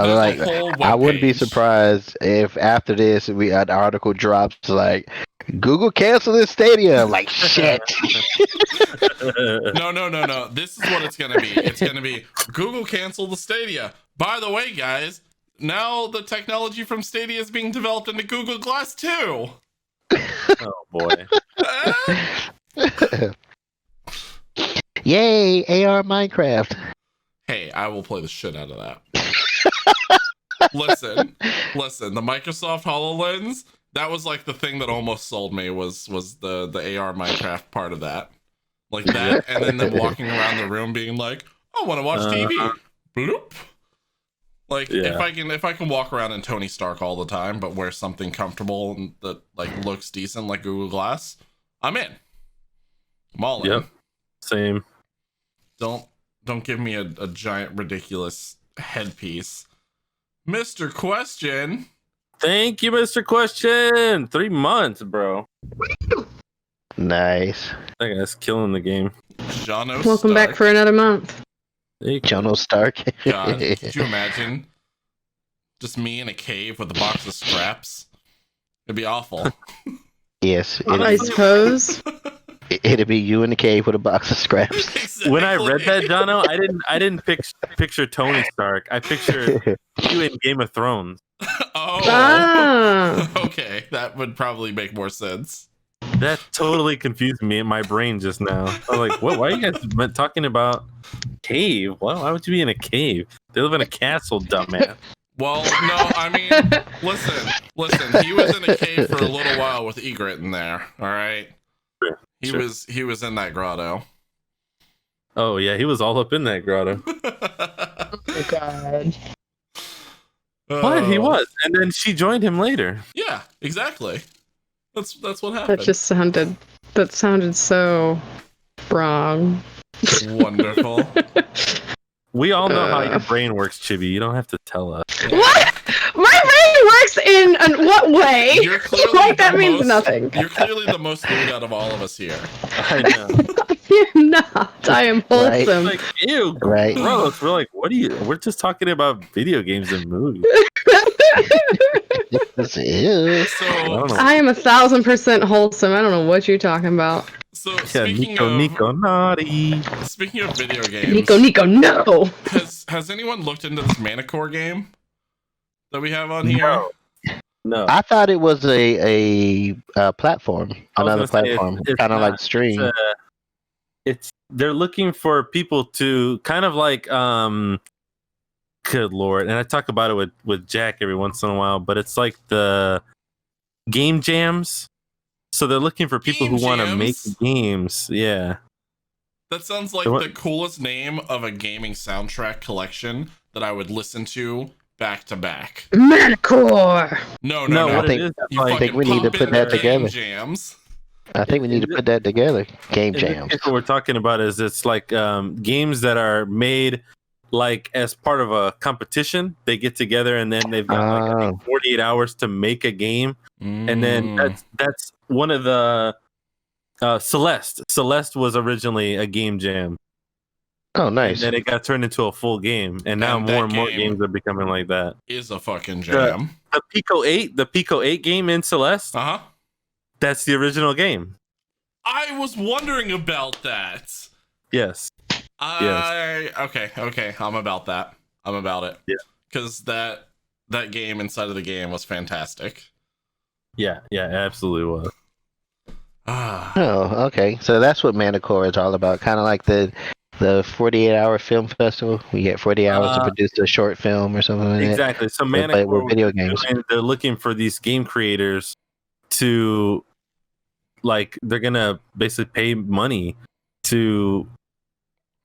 I wouldn't be surprised if after this an article drops like, Google canceled this Stadia. I'm like, shit. No. This is what it's gonna be. It's gonna be Google canceled the Stadia. By the way, guys, now the technology from Stadia is being developed into Google Glass 2. Oh boy. Yay, AR Minecraft. Hey, I will play the shit out of that. Listen, the Microsoft HoloLens, that was like the thing that almost sold me was the AR Minecraft part of that. Like that, and then them walking around the room being like, I want to watch TV. Bloop. Like, if I can walk around in Tony Stark all the time, but wear something comfortable and that like looks decent like Google Glass, I'm in. I'm all in. Yep. Same. Don't give me a giant ridiculous headpiece. Mr. Question. Thank you, Mr. Question. 3 months, bro. Nice. That guy's killing the game. Welcome back for another month. Jono Stark. God, could you imagine? Just me in a cave with a box of scraps? It'd be awful. Yes. I suppose. It'd be you in the cave with a box of scraps. Exactly. When I read that, Jono, I didn't picture Tony Stark. I pictured you in Game of Thrones. Okay, that would probably make more sense. That totally confused me in my brain just now. I was like, what? Why are you guys talking about cave? Why would you be in a cave? They live in a castle, dumbass. Well, no, I mean, listen. He was in a cave for a little while with Egret in there. All right. He was in that grotto. Oh yeah, he was all up in that grotto. Oh God. But he was, and then she joined him later. Yeah, exactly. That's what happened. That sounded so wrong. Wonderful. We all know how your brain works, Chibi. You don't have to tell us. What? My brain works in what way? You're clearly like that means nothing. You're clearly the most rude out of all of us here. I know. You're not. I am wholesome. Like, ew, right. Gross. We're like, what are you? We're just talking about video games and movies. I am 1,000% wholesome. I don't know what you're talking about. So speaking of naughty. Speaking of video games, Nico, no. Has anyone looked into this Manicore game that we have on here? No. I thought it was a platform, another platform, kind of like Stream. They're looking for people to kind of like good lord, and I talk about it with Jack every once in a while, but it's like the game jams. So they're looking for people who want to make games. Yeah. That sounds like the coolest name of a gaming soundtrack collection that I would listen to back to back. Manticore. No. I think we need to put that together. Jams. I think we need to put that together. Game jams. What we're talking about is it's like games that are made like as part of a competition. They get together and then they've got like I think 48 hours to make a game, and then that's one of the Celeste. Celeste was originally a game jam. Oh, nice. And then it got turned into a full game, and now more and more games are becoming like that. Is a fucking jam. The Pico 8 game in Celeste. That's the original game. I was wondering about that. Yes. Okay. I'm about that. I'm about it. Yeah. Because that game inside of the game was fantastic. Yeah, it absolutely was. Oh, okay. So that's what Manticore is all about. Kind of like the 48-hour film festival. We get 40 hours to produce a short film or something like that. Exactly. So Manticore, with video games. They're looking for these game creators to, like, they're gonna basically pay money to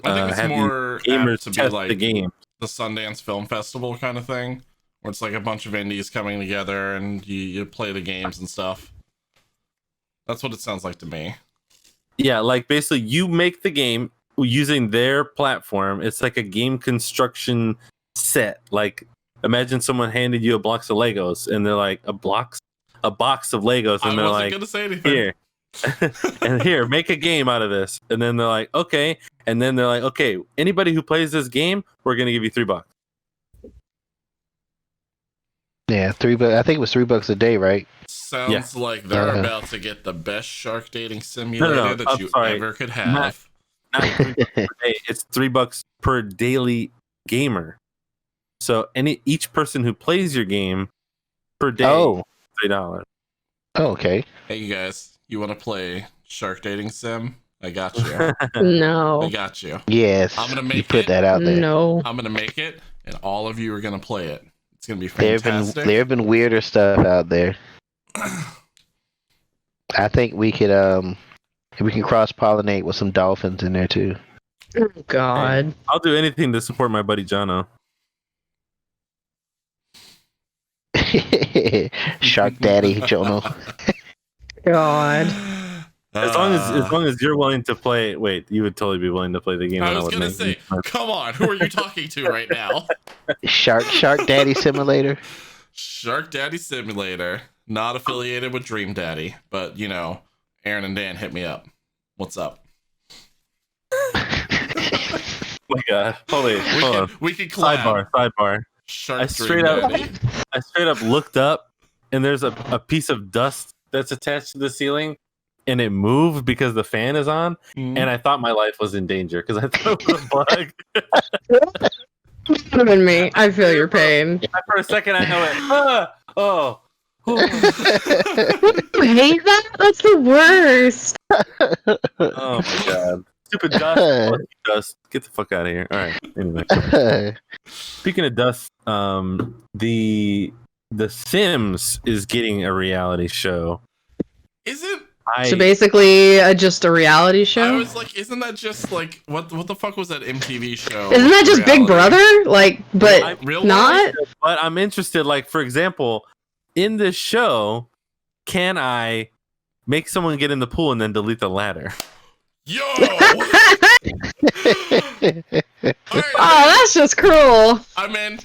I think it's more gamers to be test like the game. The Sundance Film Festival kind of thing, where it's like a bunch of indies coming together and you play the games and stuff. That's what it sounds like to me. Yeah, like basically you make the game using their platform. It's like a game construction set. Like imagine someone handed you a box of Legos and they're like a box of Legos, and they're like, gonna say anything. Here. And here, make a game out of this. And then they're like, okay. And then they're like, okay, anybody who plays this game, we're gonna give you $3. Yeah, $3. I think it was $3 a day, right? Sounds like they're about to get the best shark dating simulator that you ever could have. Not $3 per day. It's $3 per daily gamer. So each person who plays your game per day, $3. Oh, okay. Hey, you guys, you want to play shark dating sim? I got you. No. I got you. Yes. I'm gonna you put that out there. No. I'm gonna make it, and all of you are gonna play it. It's gonna be fantastic. There have been weirder stuff out there. I think we could cross pollinate with some dolphins in there too. Oh, God. Hey, I'll do anything to support my buddy Jono. Shark Daddy Jono. God. As long as you're willing to play. Wait, you would totally be willing to play the game. I was gonna say, come on, who are you talking to right now? Shark Daddy Simulator. Shark Daddy Simulator, not affiliated with Dream Daddy, but you know, Aaron and Dan hit me up. What's up? Oh my God! Hold on. We can collab. Sidebar. Shark I straight up looked up, and there's a piece of dust that's attached to the ceiling, and it moved because the fan is on, and I thought my life was in danger because I thought it was a bug. Could have been me. I feel your pain. For a second, I went, oh. You hate that? That's the worst. Oh my God. Stupid dust. Dust. Get the fuck out of here. All right. Anyway. Speaking of dust, the Sims is getting a reality show. Is it? So basically, just a reality show. I was like, isn't that just like what the fuck was that MTV show? Isn't that just Big Brother? Like, but not. But I'm interested. Like, for example, in this show, can I make someone get in the pool and then delete the ladder? Yo! Oh, that's just cruel. I'm in.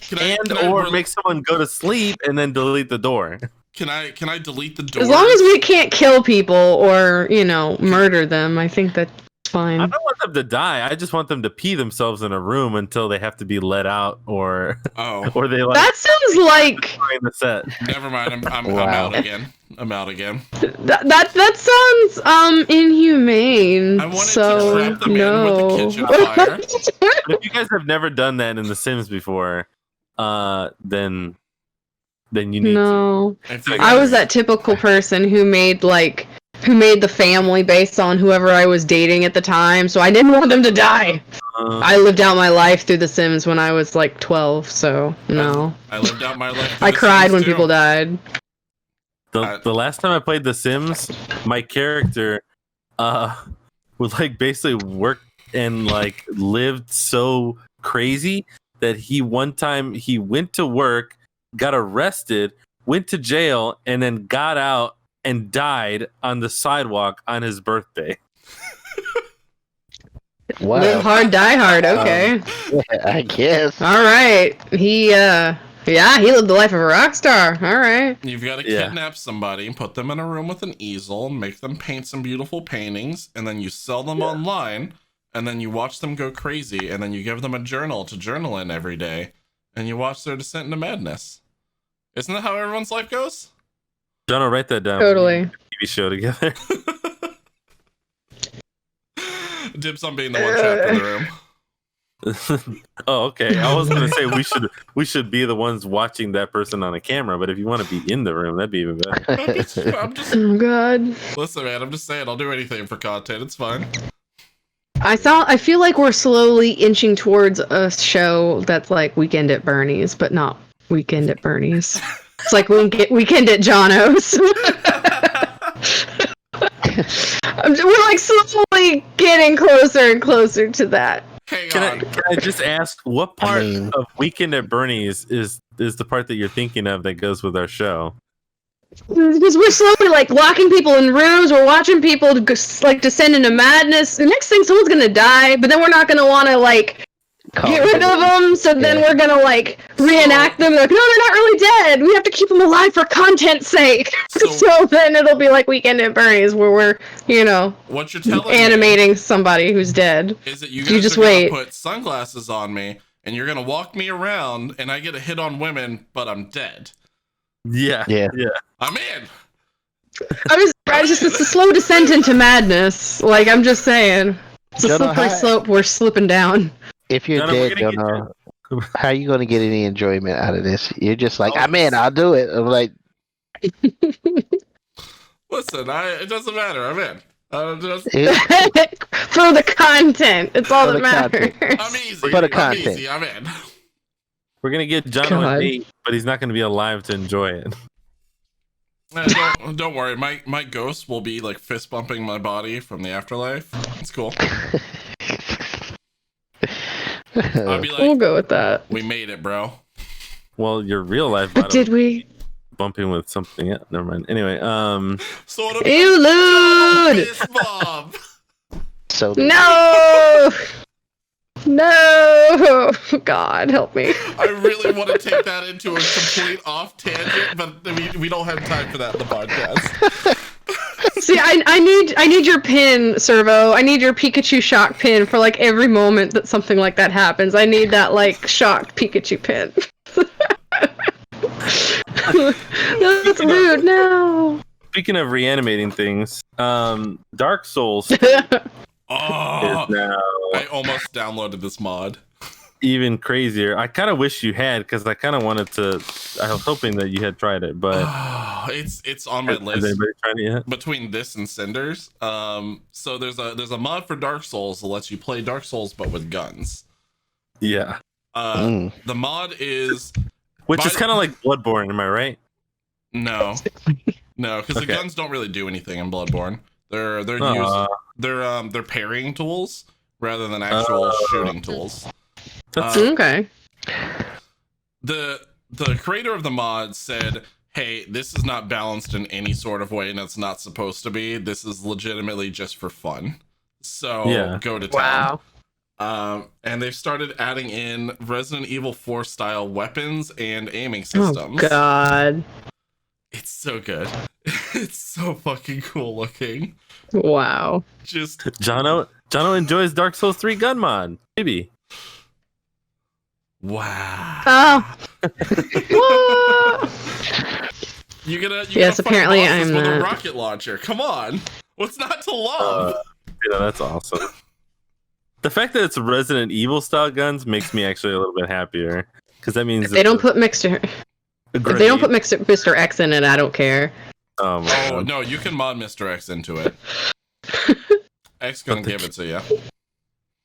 Or make someone go to sleep and then delete the door. Can I delete the door? As long as we can't kill people or, murder them, I think that's fine. I don't want them to die. I just want them to pee themselves in a room until they have to be let out or or they like. That sounds like the set. Never mind. I'm out again. I'm out again. That sounds inhumane. I wanted to trap the man with the kitchen fire. If you guys have never done that in The Sims before, then you need to. I was that typical person who made the family based on whoever I was dating at the time, so I didn't want them to die. I lived out my life through The Sims when I was like 12, so no. I lived out my life. I cried when people died. The last time I played The Sims, my character would basically work and lived so crazy that he went to work, got arrested, went to jail, and then got out and died on the sidewalk on his birthday. Wow. Live hard, die hard. Okay. I guess. All right. He lived the life of a rock star. All right. You've got to kidnap somebody, put them in a room with an easel, make them paint some beautiful paintings, and then you sell them online, and then you watch them go crazy, and then you give them a journal to journal in every day, and you watch their descent into madness. Isn't that how everyone's life goes? John, I'll write that down. Totally. TV show together. Dibs on being the one trapped in the room. Oh, okay. I was gonna say we should be the ones watching that person on a camera, but if you want to be in the room, that'd be even better. Oh God. Listen, man, I'm just saying, I'll do anything for content. It's fine. I feel like we're slowly inching towards a show that's like Weekend at Bernie's, but not Weekend at Bernie's. It's like Weekend at Jono's. We're like slowly getting closer and closer to that. Can I just ask, what part of Weekend at Bernie's is the part that you're thinking of that goes with our show? Because we're slowly like locking people in rooms, we're watching people like descend into madness. The next thing, someone's gonna die, but then we're not gonna want to like get rid of them. So then we're gonna like reenact them. Like, no, they're not really dead. We have to keep them alive for content's sake. So then it'll be like Weekend at Bernie's, where we're what you're telling animating somebody who's dead. Is that you just wait? Put sunglasses on me, and you're gonna walk me around, and I get a hit on women, but I'm dead. Yeah. I'm in. It's a slow descent into madness. Like, I'm just saying, it's a slippery slope we're slipping down. If you're dead, Jonah, how are you going to get any enjoyment out of this? You're just like, I'm in, I'll do it. I'm like, listen, it doesn't matter. I'm in. For the content, it's all that matters. I'm easy. For the content, I'm easy. I'm in. We're gonna get John a date, but he's not gonna be alive to enjoy it. Don't worry, my ghost will be like fist bumping my body from the afterlife. It's cool. I'll be like, we'll go with that. We made it, bro. Well, your real life body. Did we? Bumping with something. Yeah, never mind. Anyway, so ew, Lude! So No, God help me. I really want to take that into a complete off tangent, but we don't have time for that in the podcast. See, I need your pin, Servo. I need your Pikachu shock pin for like every moment that something like that happens. I need that like shocked Pikachu pin. That's rude. No. Speaking of reanimating things, Dark Souls. I almost downloaded this mod. Even crazier. I kind of wish you had, because I kind of wanted to. I was hoping that you had tried it, but it's on my list. Has anybody tried it yet? Between this and Cinders, so there's a mod for Dark Souls that lets you play Dark Souls but with guns. Yeah. The mod is, which is kind of like Bloodborne. Am I right? No, because the guns don't really do anything in Bloodborne. They're parrying tools rather than actual shooting tools. Okay. The creator of the mod said, "Hey, this is not balanced in any sort of way, and it's not supposed to be. This is legitimately just for fun. So go to town." Wow. And they've started adding in Resident Evil 4 style weapons and aiming systems. Oh God. It's so good. It's so fucking cool looking. Wow. Just Jono enjoys Dark Souls 3 gun mod. Maybe. Wow. Oh. You yes, apparently I'm with a rocket launcher. Come on. What's not to love? Yeah, that's awesome. The fact that it's Resident Evil style guns makes me actually a little bit happier, because that means if they don't put Mr. X in it, I don't care. Oh no, you can mod Mr. X into it. X gonna give it to you.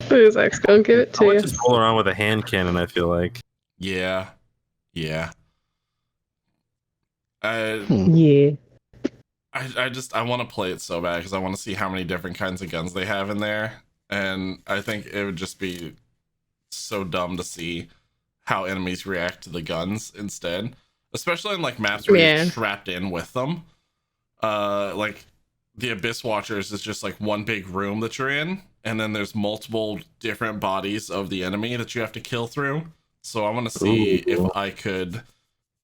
Who's X gonna give it to you? Just roll around with a hand cannon, I feel like. Yeah. I want to play it so bad because I want to see how many different kinds of guns they have in there, and I think it would just be so dumb to see how enemies react to the guns instead, especially in like maps where you're trapped in with them. Like the Abyss Watchers is just like one big room that you're in, and then there's multiple different bodies of the enemy that you have to kill through. So I want to see if I could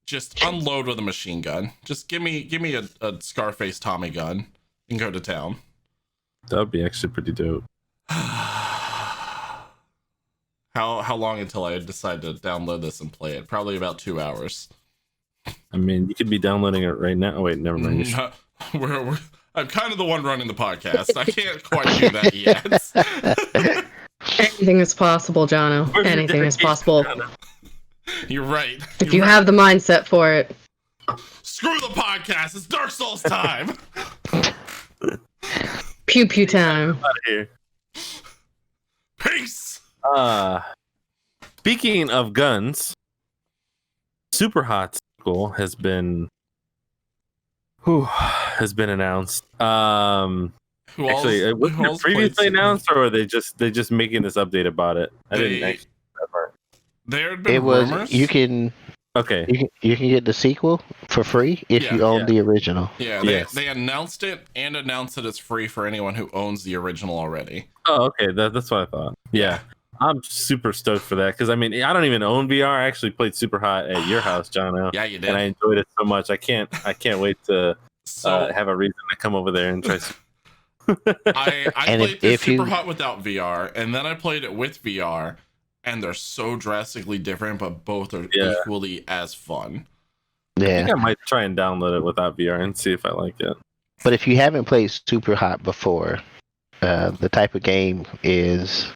just unload with a machine gun. Just give me a Scarface Tommy gun and go to town. That would be actually pretty dope. How long until I decide to download this and play it? Probably about 2 hours. I mean, you could be downloading it right now. Oh, wait, never mind. I'm kind of the one running the podcast. I can't quite do that yet. Anything is possible, Jono. Anything is possible. You're right. If you have the mindset for it. Screw the podcast. It's Dark Souls time. Pew pew time. Out of here. Peace. Speaking of guns, Super Hot sequel has been announced. Actually, was it previously announced, or are they just making this update about it? I didn't actually that part. There had been rumors. You can get the sequel for free if you own the original. Yeah, they announced it and announced that it's free for anyone who owns the original already. Oh, okay, that's what I thought. Yeah. I'm super stoked for that because I mean I don't even own VR. I actually played Super Hot at your house, Jono. Yeah, you did, and I enjoyed it so much. I can't wait to have a reason to come over there and try. I played this Super Hot without VR, and then I played it with VR, and they're so drastically different, but both are equally as fun. Yeah, I think I might try and download it without VR and see if I like it. But if you haven't played Super Hot before, the type of game is.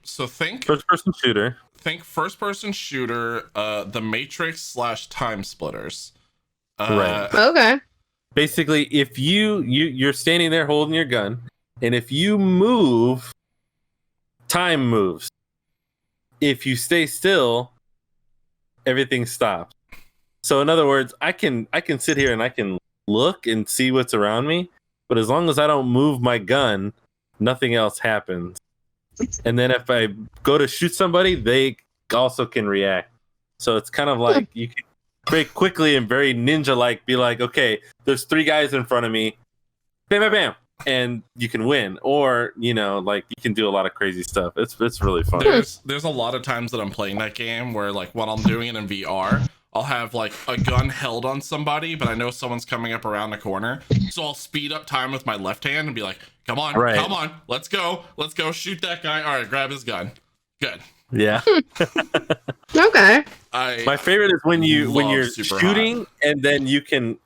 So think first-person shooter. Think first-person shooter. The Matrix / Time Splitters. Right. Okay. Basically, if you're standing there holding your gun, and if you move, time moves. If you stay still, everything stops. So in other words, I can sit here and I can look and see what's around me, but as long as I don't move my gun, nothing else happens. And then if I go to shoot somebody, they also can react. So it's kind of like you can very quickly and very ninja-like be like, okay, there's 3 guys in front of me, bam, bam, bam, and you can win. Or like you can do a lot of crazy stuff. It's really fun. There's a lot of times that I'm playing that game where like when I'm doing it in VR, I'll have like a gun held on somebody, but I know someone's coming up around the corner, so I'll speed up time with my left hand and be like, come on, let's go, shoot that guy. All right, grab his gun. Good. Yeah. Okay. My favorite is when you're shooting and then you can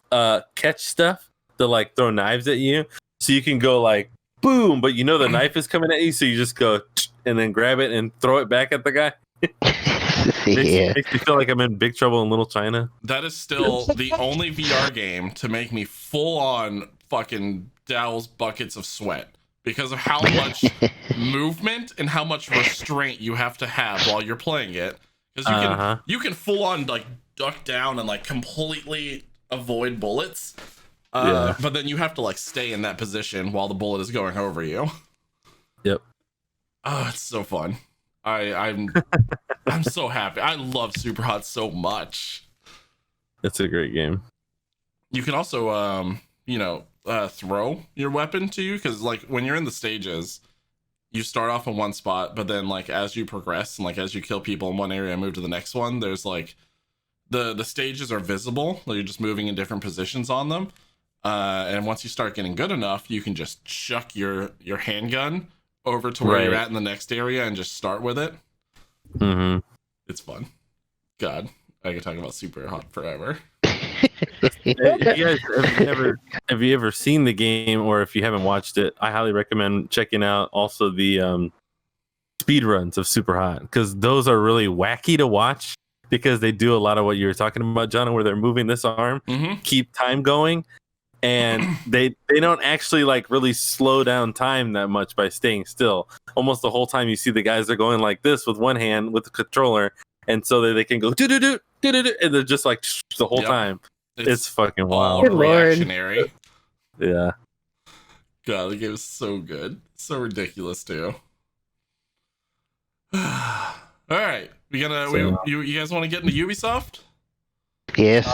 catch stuff to like throw knives at you, so you can go like boom, but the knife is coming at you, so you just go and then grab it and throw it back at the guy. Makes me feel like I'm in Big Trouble in Little China. That is still the only VR game to make me full on fucking douse buckets of sweat because of how much movement and how much restraint you have to have while you're playing it. Because you can full on like duck down and like completely avoid bullets, but then you have to like stay in that position while the bullet is going over you. Yep. Oh, it's so fun. I'm so happy. I love Super Hot so much. It's a great game. You can also throw your weapon to you, because like when you're in the stages, you start off in one spot, but then like as you progress and like as you kill people in one area and move to the next one, there's like the stages are visible, like you're just moving in different positions on them, and once you start getting good enough, you can just chuck your handgun over to where you're at in the next area and just start with it. Mm-hmm. It's fun. God, I could talk about Super Hot forever. Have you ever seen the game, or if you haven't watched it, I highly recommend checking out also the speed runs of Super Hot, because those are really wacky to watch, because they do a lot of what you were talking about, John, where they're moving this arm, keep time going, and they don't actually like really slow down time that much by staying still. Almost the whole time you see the guys are going like this with one hand with the controller, and so that they can go do do do do do, and they're just like the whole time. It's fucking wild. Reactionary. Yeah. God, the game is so good, so ridiculous too. All All right, you guys want to get into Ubisoft? Yes.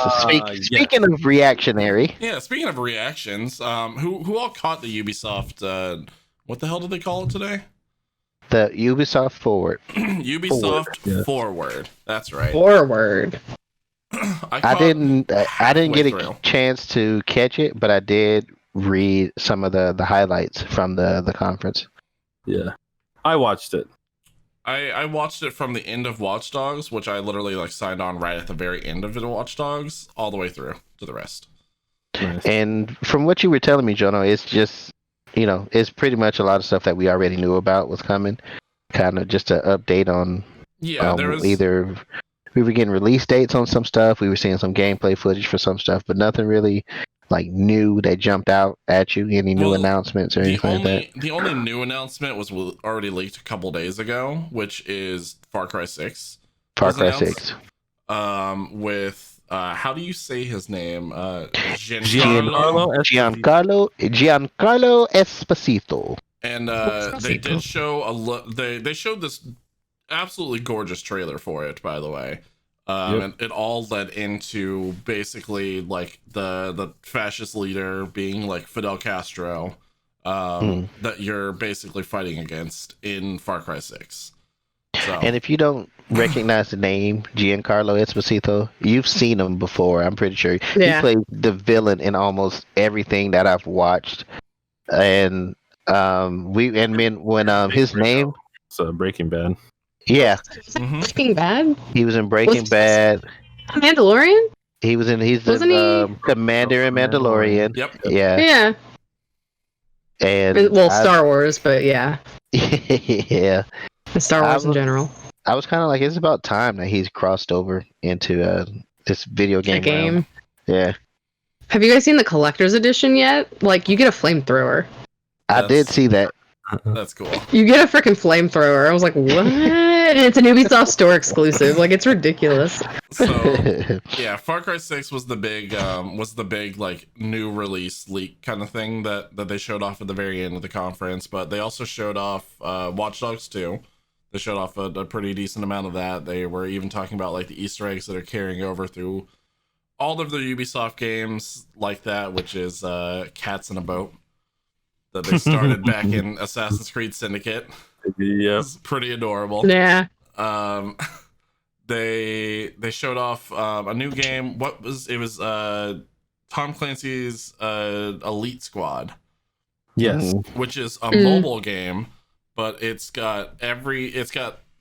Speaking of reactionary. Yeah, speaking of reactions, who all caught the Ubisoft? What the hell did they call it today? The Ubisoft Forward. Ubisoft Forward. That's right. Forward. I didn't get a chance to catch it, but I did read some of the highlights from the conference. Yeah, I watched it. I watched it from the end of Watch Dogs, which I literally like signed on right at the very end of the Watch Dogs, all the way through to the rest. Nice. And from what you were telling me, Jono, it's just, it's pretty much a lot of stuff that we already knew about was coming. Kind of just an update on. Yeah, there was either we were getting release dates on some stuff, we were seeing some gameplay footage for some stuff, but nothing really like new that jumped out at you. Any new announcements or anything like that? The only new announcement was already leaked a couple days ago, which is Far Cry 6. Far Cry 6. With how do you say his name? Giancarlo Esposito. And they did show they showed this absolutely gorgeous trailer for it, by the way. And it all led into basically like the fascist leader being like Fidel Castro, that you're basically fighting against in Far Cry 6. So. And if you don't recognize the name Giancarlo Esposito, you've seen him before. I'm pretty sure he played the villain in almost everything that I've watched. And when his name, so Breaking Bad. Yeah. Breaking Bad? He was in Breaking Bad. Mandalorian? He's the commander in Mandalorian. Yep. Yeah. Yeah. And Star Wars, but yeah. Yeah. Star Wars in general. I was kind of like, it's about time that he's crossed over into this video game. Realm. Yeah. Have you guys seen the collector's edition yet? Like, you get a flamethrower. I did see that. That's cool. You get a freaking flamethrower. I was like, what? And it's an Ubisoft store exclusive. Like, it's ridiculous. So yeah, Far Cry 6 was the big like new release leak kind of thing that they showed off at the very end of the conference. But they also showed off Watch Dogs 2. They showed off a pretty decent amount of that. They were even talking about like the Easter eggs that are carrying over through all of the Ubisoft games like that, which is cats in a boat that they started back in Assassin's Creed Syndicate. Yeah, it's pretty adorable. Yeah. They showed off a new game. It was Tom Clancy's Elite Squad. Yes, which is a mobile game, but it's got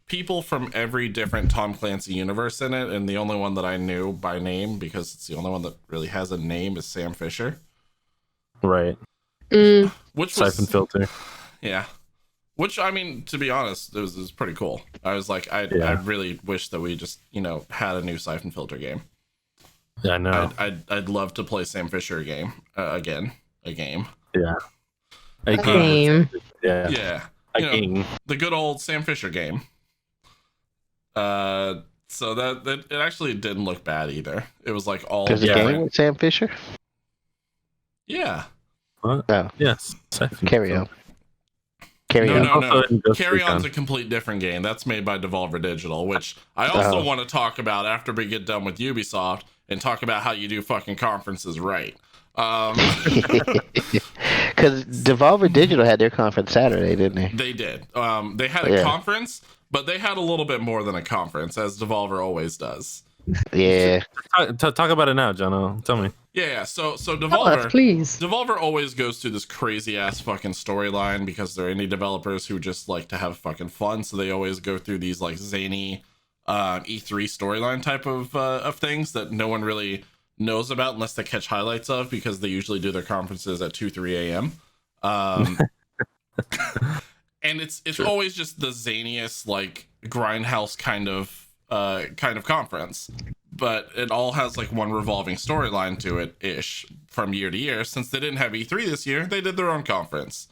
people from every different Tom Clancy universe in it, and the only one that I knew by name, because it's the only one that really has a name, is Sam Fisher. Right. Which Siphon Filter. Yeah. Which, I mean, to be honest, it was pretty cool. I was like, I really wish that we just, had a new Siphon Filter game. Yeah, I know. I'd love to play Sam Fisher again. A game. Yeah. A game. Yeah. Yeah. Game. The good old Sam Fisher game. So that it actually didn't look bad either. It was like all There's a game with Sam Fisher? Yeah. What? Oh. Yes. Carry on. No. Carry On's a complete different game. That's made by Devolver Digital, which I also want to talk about after we get done with Ubisoft and talk about how you do fucking conferences right. Because Devolver Digital had their conference Saturday, didn't they? They did. They had a conference, but they had a little bit more than a conference, as Devolver always does. Yeah. Talk about it now, Jono. Tell me. Yeah. So Devolver, please. Devolver always goes through this crazy ass fucking storyline because they're indie developers who just like to have fucking fun. So they always go through these like zany E3 storyline type of things that no one really knows about unless they catch highlights of, because they usually do their conferences at 2-3 a.m. And it's always just the zaniest like grindhouse kind of conference, but it all has like one revolving storyline to it ish from year to year. Since they didn't have E3 this year, they did their own conference.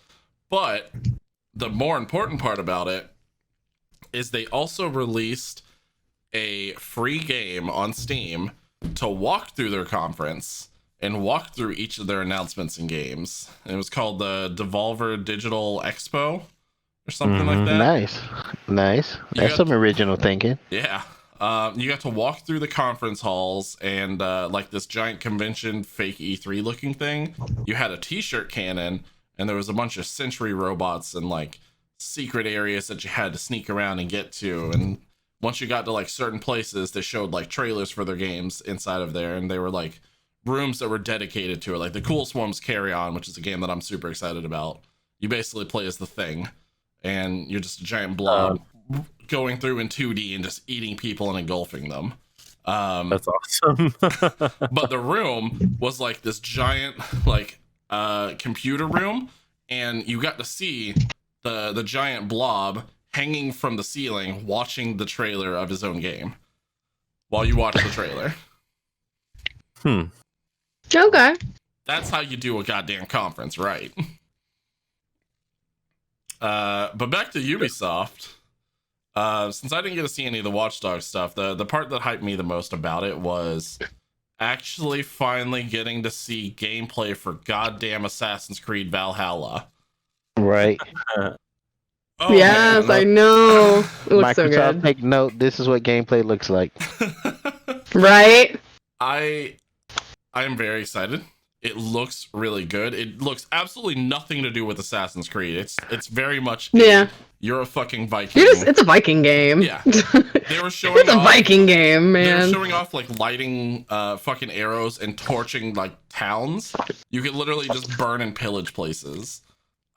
But the more important part about it is they also released a free game on Steam to walk through their conference and walk through each of their announcements and games. And it was called the Devolver Digital Expo. or something like that. Nice. That's some original thinking. Yeah. You got to walk through the conference halls and like this giant convention fake E3 looking thing. You had a t-shirt cannon, and there was a bunch of sentry robots and like secret areas that you had to sneak around and get to. And once you got to like certain places, they showed like trailers for their games inside of there, and they were like rooms that were dedicated to it. Like the coolest one was Carry On, which is a game that I'm super excited about. You basically play as the Thing, and you're just a giant blob going through in 2D and just eating people and engulfing them. That's awesome. But the room was like this giant like computer room, and you got to see the giant blob hanging from the ceiling watching the trailer of his own game while you watch the trailer. Okay. That's how you do a goddamn conference, right? But back to Ubisoft. Since I didn't get to see any of the Watch Dogs stuff, the part that hyped me the most about it was actually finally getting to see gameplay for goddamn Assassin's Creed Valhalla. Right. Oh, yes, man. I know. It looks so Microsoft, good. take note. This is what gameplay looks like. Right? I am very excited. It looks really good. It looks absolutely nothing to do with Assassin's Creed. It's very much you're a fucking Viking. It's a Viking game. Yeah. They were showing It's a Viking game, man. They were showing off like lighting fucking arrows and torching like towns. You could literally just burn and pillage places.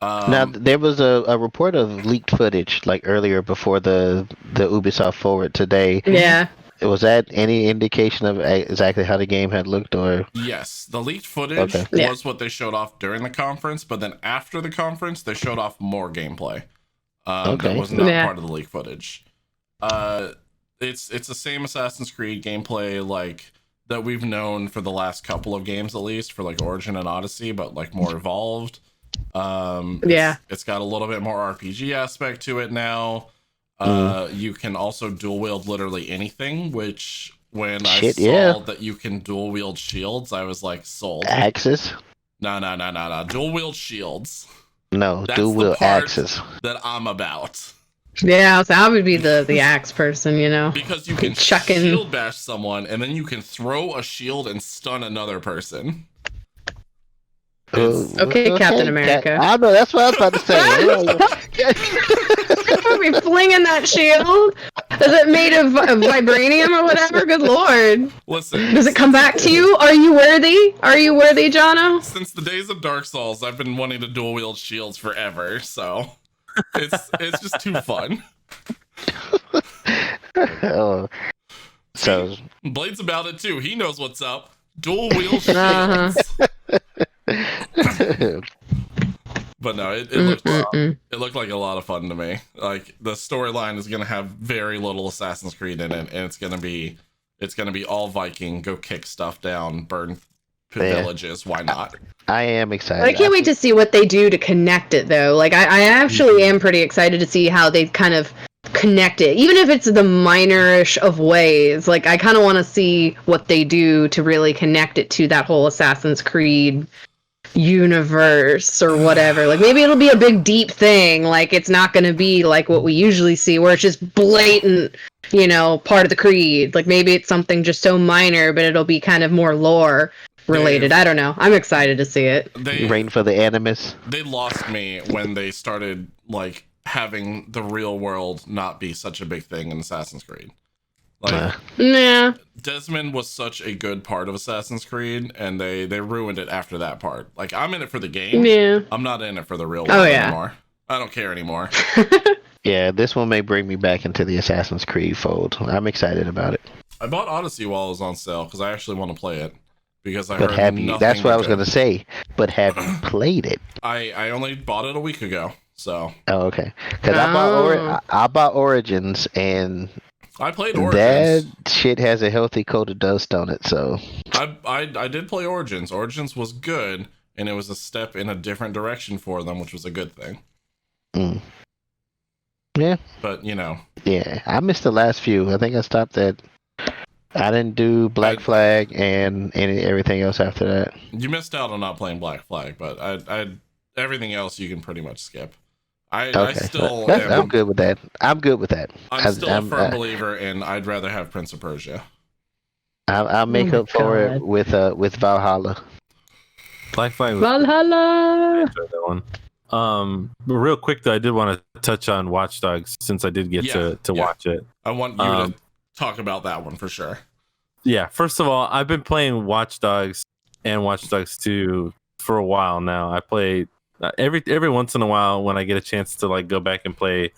Now there was a report of leaked footage like earlier before the Ubisoft Forward today. Yeah. Was that any indication of exactly how the game had looked, or? Yes, the leaked footage was what they showed off during the conference, but then after the conference, they showed off more gameplay. That was not part of the leaked footage. It's the same Assassin's Creed gameplay like that we've known for the last couple of games, at least for like Origin and Odyssey, but like more evolved. It's got a little bit more RPG aspect to it now. You can also dual wield literally anything, which when I saw that you can dual wield shields, I was like sold. Axes? No. Dual wield shields. No, That's dual wield axes. That I'm about. Yeah, so I would be the axe person, you know. Because you can shield bash someone, and then you can throw a shield and stun another person. Okay, Captain America. I know, that's what I was about to say. Are we flinging that shield? Is it made of vibranium or whatever? Good lord. Listen. Does it come back to you? Are you worthy? Are you worthy, Jono? Since the days of Dark Souls, I've been wanting to dual wield shields forever, so it's just too fun. So Blade's about it too. He knows what's up. Dual wield shields. But no, it looked like a lot of fun to me. Like the storyline is gonna have very little Assassin's Creed in it, and it's gonna be all Viking, go kick stuff down, burn villages. Why not? I am excited. I can't wait to see what they do to connect it, though. Like I actually am pretty excited to see how they kind of connect it, even if it's the minorish of ways. Like I kind of want to see what they do to really connect it to that whole Assassin's Creed universe or whatever. Like maybe it'll be a big deep thing. Like it's not going to be like what we usually see where it's just blatant, you know, part of the creed. Like maybe it's something just so minor, but it'll be kind of more lore related. I don't know. I'm excited to see it. Rain for the Animus. They lost me when they started like having the real world not be such a big thing in Assassin's Creed. Like, Desmond was such a good part of Assassin's Creed, and they ruined it after that part. Like, I'm in it for the game. Yeah. I'm not in it for the real world anymore. I don't care anymore. Yeah, this one may bring me back into the Assassin's Creed fold. I'm excited about it. I bought Odyssey while it was on sale because I actually want to play it. Because I but heard have you? That's what I was going to say. But have you played it? I only bought it a week ago, so. Oh, okay. Because I bought Origins, and I played Origins. That shit has a healthy coat of dust on it, so. I did play Origins. Origins was good, and it was a step in a different direction for them, which was a good thing. Yeah. But, you know. Yeah, I missed the last few. I think I stopped at. I didn't do Black Flag and everything else after that. You missed out on not playing Black Flag, but I everything else you can pretty much skip. I still I'm good with that. I'm good with that. I'm still a firm believer in I'd rather have Prince of Persia. I'll make up for it with Valhalla. Black Flag was Valhalla. I enjoyed that one. But real quick though, I did want to touch on Watch Dogs since I did get to watch it. I want you to talk about that one for sure. Yeah, first of all, I've been playing Watch Dogs and Watch Dogs 2 for a while now. I play every once in a while when I get a chance to like go back and play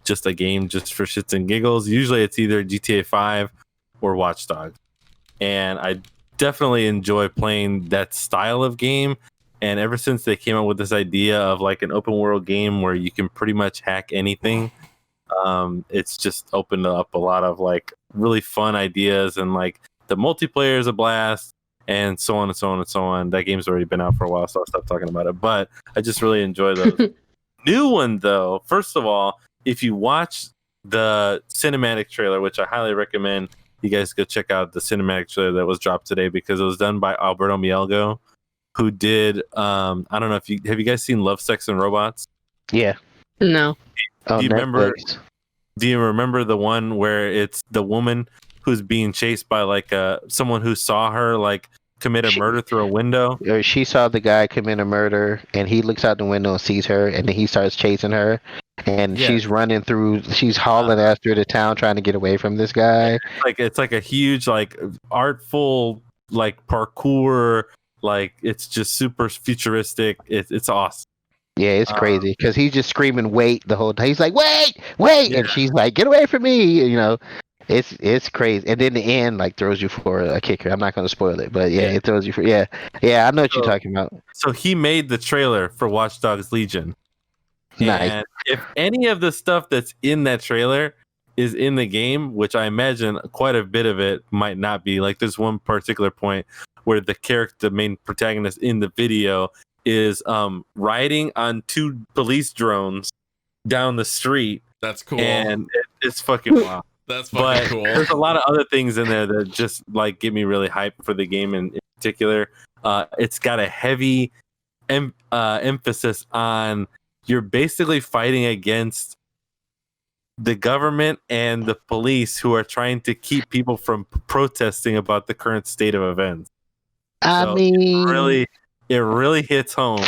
just a game just for shits and giggles. Usually it's either GTA 5 or Watch Dogs. And I definitely enjoy playing that style of game. And ever since they came up with this idea of like an open world game where you can pretty much hack anything, it's just opened up a lot of like really fun ideas, and like the multiplayer is a blast, and so on and so on and so on. That game's already been out for a while, so I'll stop talking about it. But I just really enjoy those. New one though, first of all, if you watch the cinematic trailer, which I highly recommend you guys go check out the cinematic trailer that was dropped today, because it was done by Alberto Mielgo, who did I don't know if you have you guys seen Love, Sex and Robots? Yeah. No. Do you remember the one where it's the woman who's being chased by like someone who saw her like commit a murder through a window? Or she saw the guy commit a murder, and he looks out the window and sees her, and then he starts chasing her, and she's running through. She's hauling ass through the town trying to get away from this guy. It's like a huge like artful like parkour. Like it's just super futuristic. It's awesome. Yeah, it's crazy because he's just screaming "wait" the whole time. He's like "wait," and she's like "get away from me," you know. It's crazy, and then the end like throws you for a kicker. I'm not going to spoil it, but it throws you for I know what you're talking about. So he made the trailer for Watch Dogs Legion. Nice. And if any of the stuff that's in that trailer is in the game, which I imagine quite a bit of it might not be, like there's one particular point where the main protagonist in the video is riding on 2 police drones down the street. That's cool. And it's fucking wild. That's fucking cool. There's a lot of other things in there that just like get me really hyped for the game in particular. It's got a heavy emphasis on you're basically fighting against the government and the police who are trying to keep people from protesting about the current state of events. I mean, it really hits home.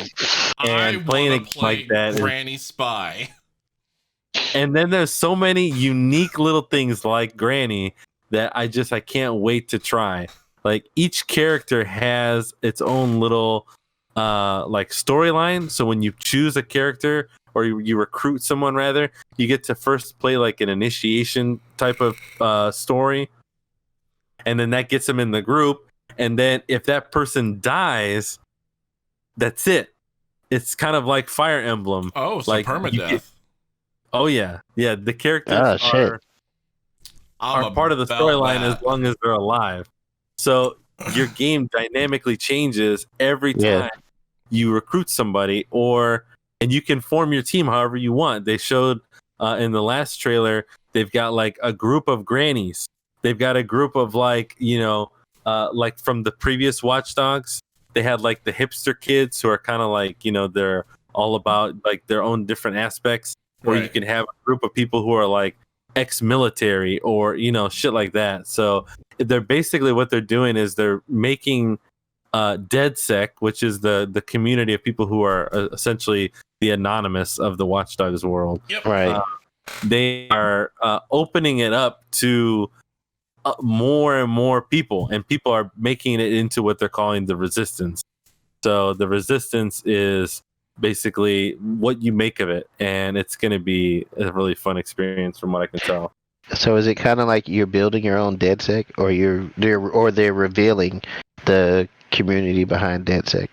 And playing it play like that, Granny Spy. And then there's so many unique little things like Granny that I can't wait to try. Like each character has its own little like storyline. So when you choose a character or you recruit someone rather, you get to first play like an initiation type of story. And then that gets them in the group. And then if that person dies, that's it. It's kind of like Fire Emblem. Oh, so like permadeath. Oh yeah. The characters are part of the storyline as long as they're alive. So your game dynamically changes every time you recruit somebody, and you can form your team however you want. They showed in the last trailer they've got like a group of grannies. They've got a group of like like from the previous Watch Dogs. They had like the hipster kids who are kind of like they're all about like their own different aspects. Or you can have a group of people who are like ex-military or shit like that. So they're basically what they're doing is they're making DedSec, which is the community of people who are essentially the anonymous of the Watch Dogs world. Yep. Right. They are opening it up to more and more people, and people are making it into what they're calling the Resistance. So the Resistance is basically what you make of it, and it's going to be a really fun experience from what I can tell. So is it kind of like you're building your own DedSec, or they're revealing the community behind DedSec?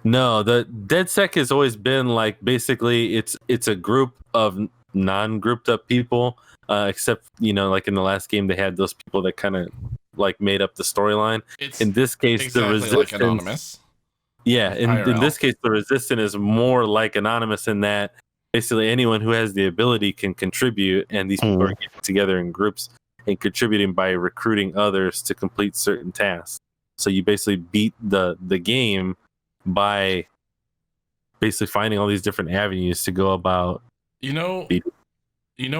No, the DedSec has always been like basically it's a group of non-grouped up people, except like in the last game they had those people that kind of like made up the storyline. In this case, exactly the Resistance. Like Anonymous. Yeah, in this case, the Resistance is more like Anonymous in that basically anyone who has the ability can contribute, and these people are getting together in groups and contributing by recruiting others to complete certain tasks. So you basically beat the game by basically finding all these different avenues to go about You know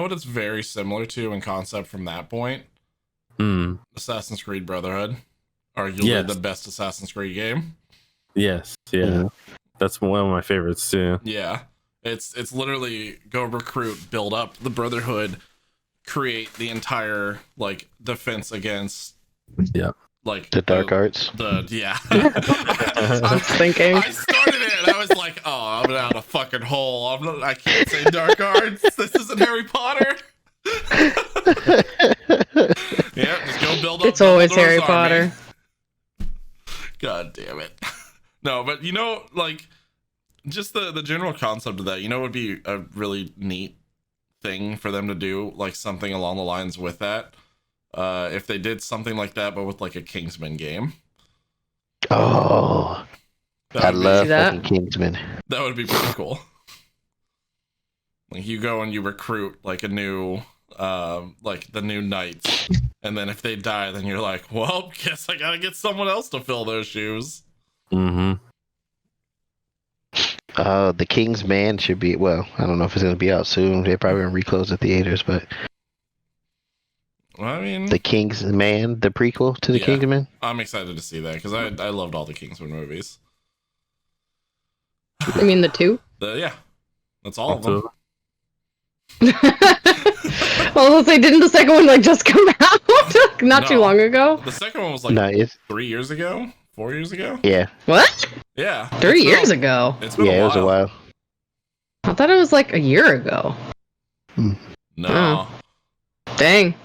what it's very similar to in concept from that point? Assassin's Creed Brotherhood. Arguably the best Assassin's Creed game. Yes, yeah. That's one of my favorites too. Yeah. It's literally go recruit, build up the Brotherhood, create the entire like defense against like the dark arts. I thinking. I started it and I was like, oh, I'm out of fucking hole. I can't say dark arts. This isn't Harry Potter. Yeah, just go build up. It's always Harry Potter. God damn it. No, but like just the general concept of that, would be a really neat thing for them to do, like something along the lines with that. If they did something like that, but with like a Kingsman game. Oh, I love fucking Kingsman. That would be pretty cool. Like you go and you recruit like a new, like the new knights, and then if they die, then you're like, well, guess I gotta get someone else to fill those shoes. Mm-hmm. The King's Man should be, well, I don't know if it's going to be out soon. They're probably going to reclose the theaters, but well, I mean, the King's Man, the prequel to the Kingsman. I'm excited to see that because I loved all the Kingsman movies. You mean the 2? Yeah, that's all of them. Well, they didn't the second one like just come out not too long ago? The second one was like 3 years ago, 4 years ago. Yeah. What? Yeah. 3 years ago. It's been a while. It was a while. I thought it was like a year ago. No. Dang.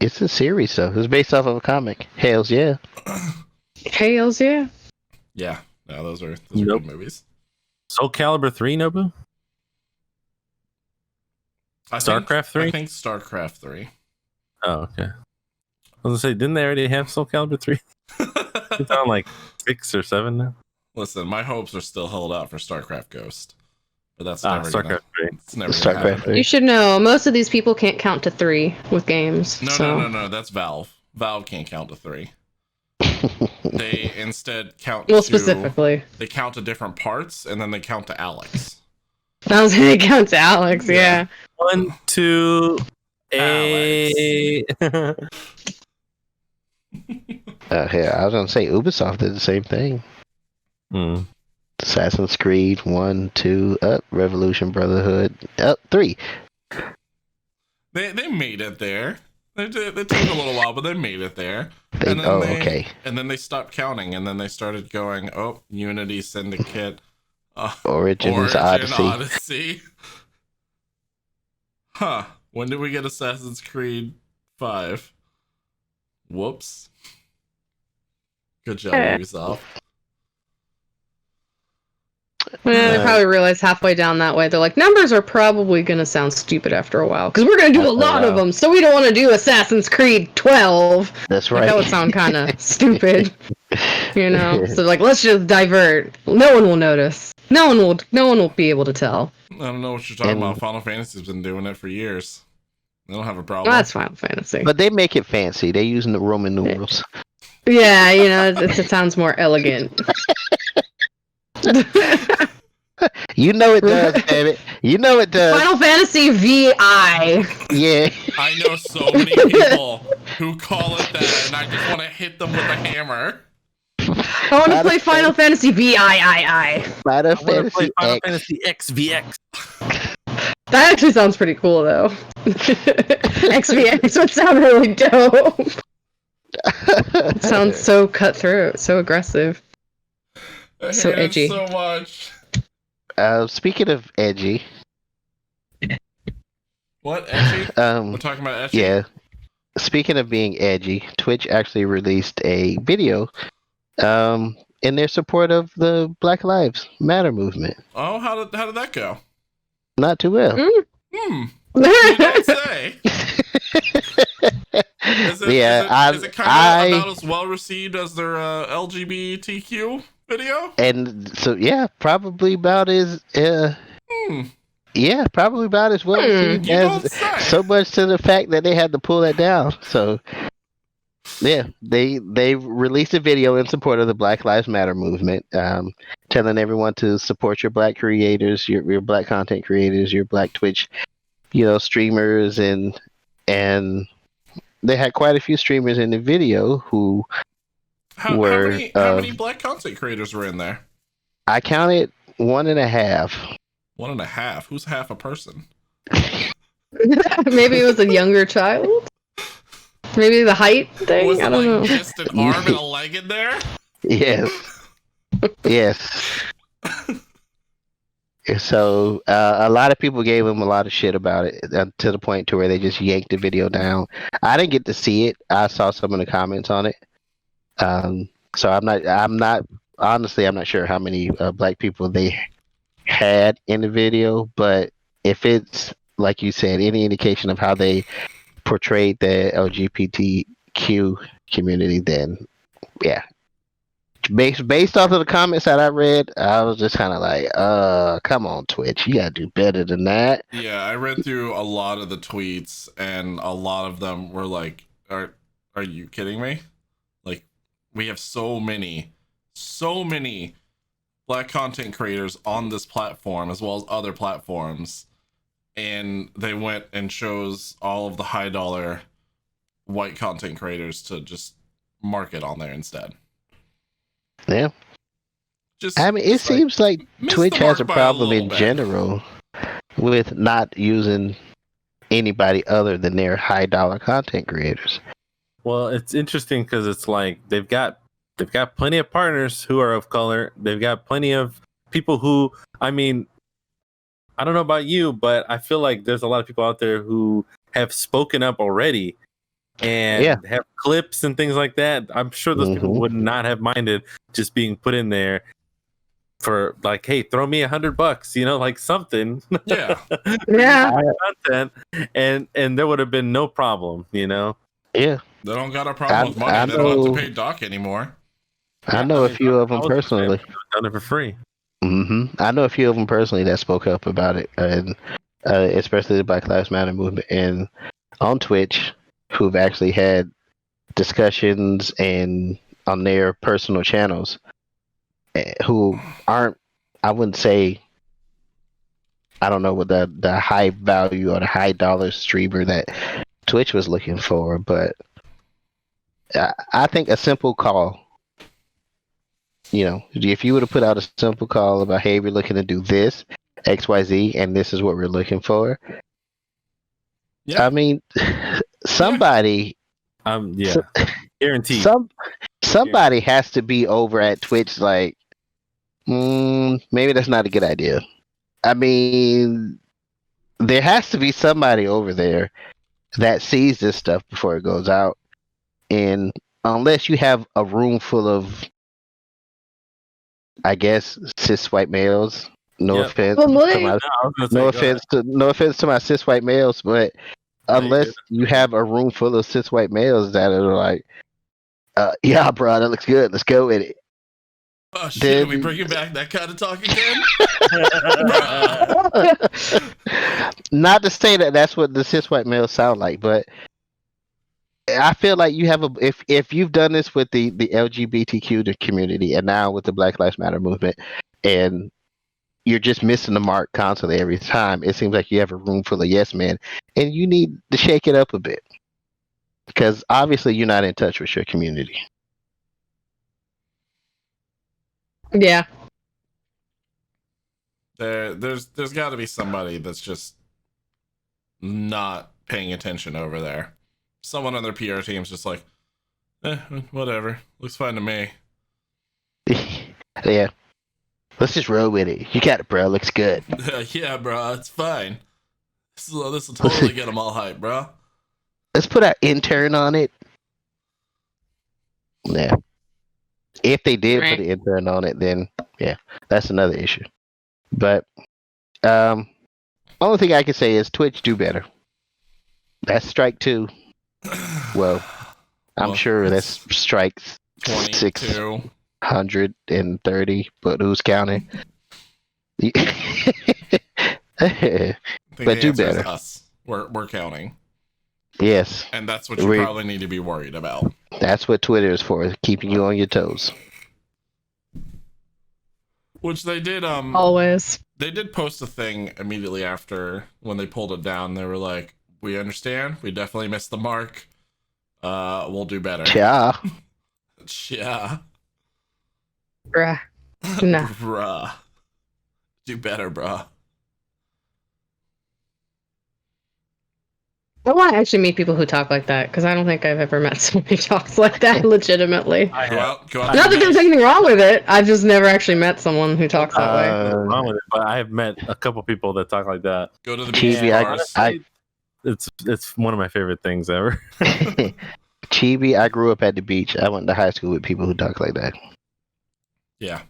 It's a series though. It's based off of a comic. Hells yeah. Hells yeah. Yeah. No, those are good movies. Soul Calibur 3, Nobu? StarCraft 3? I think StarCraft 3. Oh, okay. I was gonna say, didn't they already have Soul Calibur 3? It's on like 6 or 7 now. Listen, my hopes are still held out for StarCraft Ghost, but that's never StarCraft 3. It's never StarCraft 3. You should know most of these people can't count to 3 with games. No. That's Valve. Valve can't count to 3. They instead count. Specifically, they count to different parts, and then they count to Alex. I was gonna count to Alex. Yeah. 1, 2, Alex. Yeah, I was gonna say Ubisoft did the same thing. Assassin's Creed 1, 2, Revolution, Brotherhood, 3. They made it there. They took a little while, but they made it there. Okay. And then they stopped counting, and then they started going, Unity, Syndicate, Origins, Odyssey. Huh. When did we get Assassin's Creed 5? Whoops. Good job, Ubisoft. Well, they probably realized halfway down that way, they're like, numbers are probably going to sound stupid after a while, because we're going to do a lot of them, so we don't want to do Assassin's Creed 12. That's right. Like, that would sound kind of stupid, So, like, let's just divert. No one will notice. No one will be able to tell. I don't know what you're talking about. Final Fantasy's been doing it for years. They don't have a problem. Well, that's Final Fantasy. But they make it fancy. They're using the Roman numerals. Yeah, it sounds more elegant. You know it does, damn it. You know it does. Final Fantasy VI. Yeah. I know so many people who call it that, and I just want to hit them with a hammer. I want to play Final Fantasy VIII. Final Fantasy XVX. That actually sounds pretty cool, though. XVX would sound really dope. It sounds so cutthroat, so aggressive. So edgy. So much. Speaking of edgy. What, edgy? We're talking about edgy? Yeah. Speaking of being edgy, Twitch actually released a video in their support of the Black Lives Matter movement. Oh, how did that go? Not too well. You don't say. Is it kind of about as well received as their LGBTQ video? And so, yeah, probably about as probably about as well received as so much to the fact that they had to pull that down. So Yeah, they released a video in support of the Black Lives Matter movement, telling everyone to support your Black creators, your Black content creators, your Black Twitch, streamers, and they had quite a few streamers in the video who how were. how many Black content creators were in there? I counted 1.5. 1.5. Who's half a person? Maybe it was a younger child. Maybe the height thing. Was I it don't know. just an arm and a leg in there? Yes. Yes. So a lot of people gave him a lot of shit about it, to the point to where they just yanked the video down. I didn't get to see it. I saw some of the comments on it. So I'm not honestly, I'm not sure how many Black people they had in the video, but if it's like you said, any indication of how they portrayed the LGBTQ community, then yeah. Based off of the comments that I read, I was just kind of like, come on, Twitch, you gotta do better than that. Yeah, I read through a lot of the tweets, and a lot of them were like, are you kidding me? Like, we have so many Black content creators on this platform, as well as other platforms, and they went and chose all of the high dollar white content creators to just market on there instead. Yeah. I mean, it seems like Twitch has a problem in general with not using anybody other than their high dollar content creators. Well, it's interesting because it's like they've got plenty of partners who are of color. They've got plenty of people who, I mean, I don't know about you, but I feel like there's a lot of people out there who have spoken up already and have clips and things like that. I'm sure those people would not have minded just being put in there for like, hey, throw me $100, like something. Yeah. Content, and there would have been no problem, Yeah. They don't got a problem with money. They don't have to pay Doc anymore. I know a few of them personally. Done it for free. I know a few of them personally that spoke up about it, and especially the Black Lives Matter movement, and on Twitch, who've actually had discussions and on their personal channels, who aren't, I wouldn't say, I don't know what the high value or the high dollar streamer that Twitch was looking for, but I think a simple call, if you would have put out a simple call about, hey, we're looking to do this, XYZ, and this is what we're looking for. Yeah. I mean, somebody, guaranteed. Somebody has to be over at Twitch like, maybe that's not a good idea. I mean, there has to be somebody over there that sees this stuff before it goes out. And unless you have a room full of, I guess, cis white males, no offense to my cis white males, but unless you have a room full of cis white males that are like, yeah, bro, that looks good, let's go with it. Oh shit, are we bringing back that kind of talk again? Not to say that that's what the cis white males sound like, but I feel like you have if you've done this with the LGBTQ community and now with the Black Lives Matter movement, and you're just missing the mark constantly every time, it seems like you have a room full of yes men, and you need to shake it up a bit, because obviously you're not in touch with your community. Yeah. There's got to be somebody that's just not paying attention over there. Someone on their PR team's just like, whatever, looks fine to me. Yeah. Let's just roll with it. You got it, bro. Looks good. Yeah, bro. It's fine. This will totally get them all hyped, bro. Let's put our intern on it. Yeah. If they did put an intern on it, then yeah, that's another issue. But only thing I can say is Twitch, do better. That's strike 2. Well, I'm sure that's strikes 630, but who's counting? But do better. Us. We're counting. Yes. And that's what you probably need to be worried about. That's what Twitter is for, keeping you on your toes. Which they did. Always. They did post a thing immediately after when they pulled it down. They were like, "We understand. We definitely missed the mark. We'll do better." Yeah. Yeah. Bruh. No. Bruh. Do better, bruh. I want to actually meet people who talk like that, because I don't think I've ever met someone who talks like that legitimately. Go out Not that there's anything wrong with it. I've just never actually met someone who talks that way. Wrong with it, but I have met a couple people that talk like that. Go to the beach bars. It's one of my favorite things ever. Chibi, I grew up at the beach. I went to high school with people who talk like that. Yeah.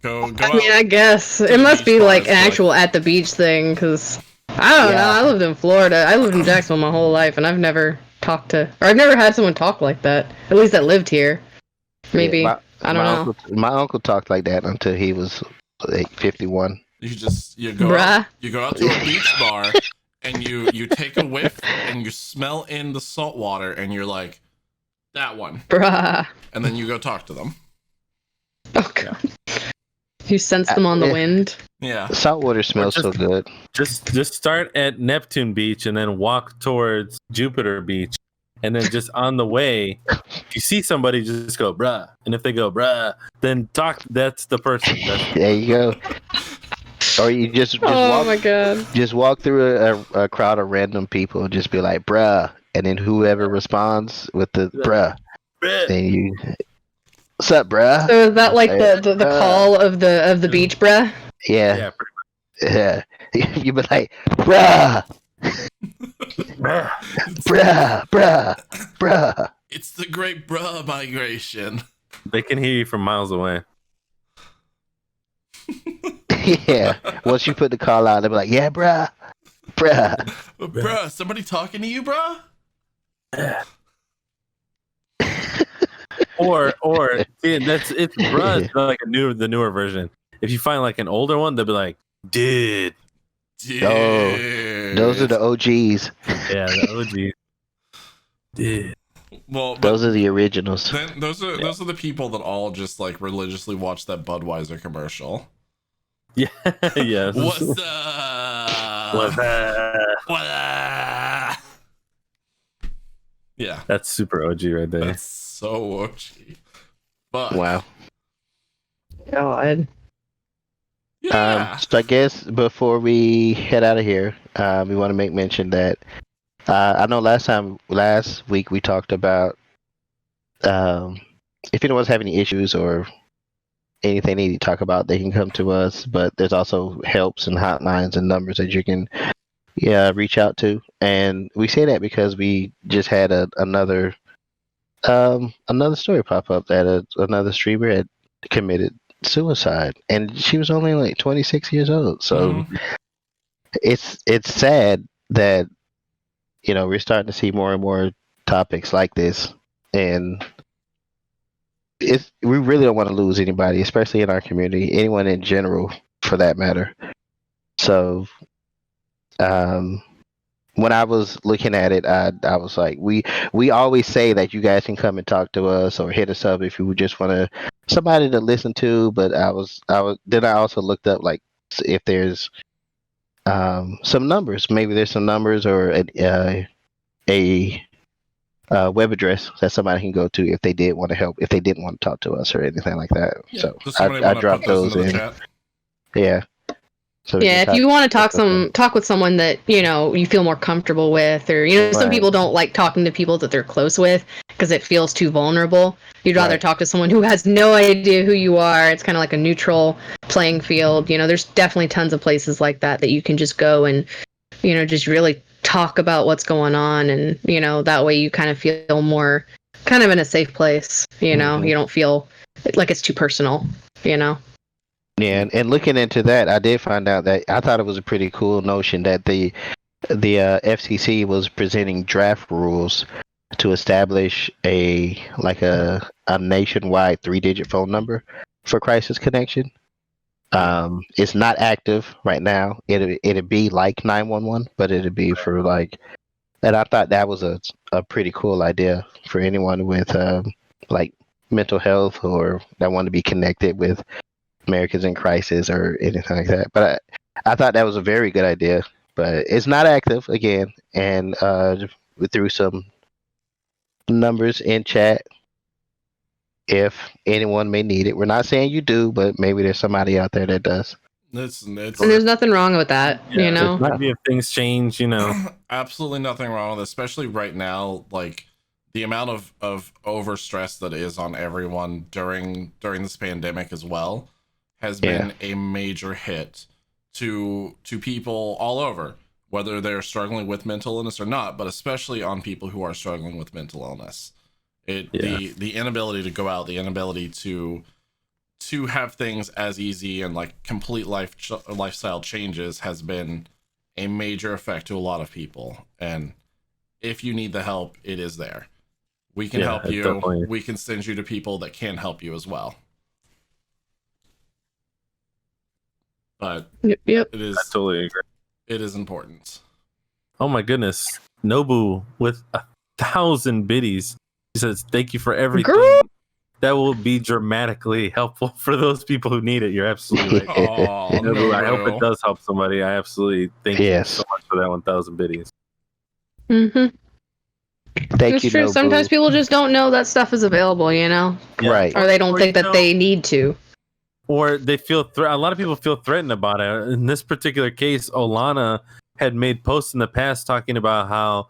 Go I mean, I guess it must be like an actual at the beach thing, because I don't know. I lived in Florida. I lived in Jacksonville my whole life, and I've never I've never had someone talk like that. At least that lived here. Maybe. Yeah, I don't know. My uncle talked like that until he was like 51. You go out to a beach bar and you take a whiff and you smell in the salt water and you're like, that one. Bruh. And then you go talk to them. Oh god. You sense them on the wind. Yeah. Saltwater smells so good. Just start at Neptune Beach and then walk towards Jupiter Beach. And then just on the way, if you see somebody, just go, bruh. And if they go, bruh, then talk. That's the person. There you go. Or you just walk, my god. Just walk through a crowd of random people and just be like, bruh. And then whoever responds with the bruh, then you... What's up, bruh? So is that like the call of the beach, bruh? Yeah. Yeah. You be like, bruh. bruh. It's the great bruh migration. They can hear you from miles away. Yeah. Once you put the call out, they'll be like, yeah, bruh. Bruh, somebody talking to you, bruh? Or it's bruh, like the newer version. If you find like an older one, they'll be like, dude. Oh, those are the OGs. Yeah, the OGs. Dude. Well, those are the originals. Then those are the people that all just like religiously watch that Budweiser commercial. Yeah. Yes. What's up? What's up? What up? Yeah. That's super OG right there. That's so OG. But wow. God. Yeah. So I guess before we head out of here, we want to make mention that I know last week we talked about if anyone's having any issues or anything they need to talk about, they can come to us. But there's also helps and hotlines and numbers that you can reach out to. And we say that because we just had another story pop up that another streamer had committed suicide, and she was only like 26 years old. So it's sad that we're starting to see more and more topics like this, and we really don't want to lose anybody, especially in our community, anyone in general for that matter. So when I was looking at it, I was like, we always say that you guys can come and talk to us or hit us up if you just want somebody to listen to. But I also looked up like if there's some numbers. Maybe there's some numbers or a web address that somebody can go to if they did want to help, if they didn't want to talk to us or anything like that. Yeah, so I dropped those in. Yeah. So if you want to talk with someone that you feel more comfortable with, or some people don't like talking to people that they're close with because it feels too vulnerable. You'd rather talk to someone who has no idea who you are. It's kind of like a neutral playing field. There's definitely tons of places like that you can just go and just really talk about what's going on, and that way you kind of feel more kind of in a safe place. You don't feel like it's too personal. Yeah, and looking into that, I did find out that I thought it was a pretty cool notion that the FCC was presenting draft rules to establish a nationwide 3-digit phone number for crisis connection. It's not active right now. It'd be like 911, but it'd be for like And I thought that was a pretty cool idea for anyone with like mental health or that want to be connected with Americans in crisis or anything like that. But I thought that was a very good idea. But it's not active again, and we threw some numbers in chat if anyone may need it. We're not saying you do, but maybe there's somebody out there that does. And there's nothing wrong with that, yeah, you know. Maybe if things change, you know. Absolutely nothing wrong with it, especially right now. Like the amount of overstress that is on everyone during this pandemic as well has been a major hit to people all over, whether they're struggling with mental illness or not, but especially on people who are struggling with mental illness. The inability to go out, the inability to have things as easy and like complete lifestyle changes has been a major effect to a lot of people. And if you need the help, it is there. We can help you. Definitely. We can send you to people that can help you as well. But yep. It is. I totally agree. It is important. Oh my goodness. Nobu with 1,000 biddies. He says, thank you for everything. Girl. That will be dramatically helpful for those people who need it. You're absolutely right. Oh, no. I hope it does help somebody. I absolutely thank you so much for that 1,000 biddies. Mm-hmm. Thank you. It's true. Nobu. Sometimes people just don't know that stuff is available, you know? Yeah. Right. Or they don't think that they need to. Or they feel a lot of people feel threatened about it. In this particular case, Olana had made posts in the past talking about how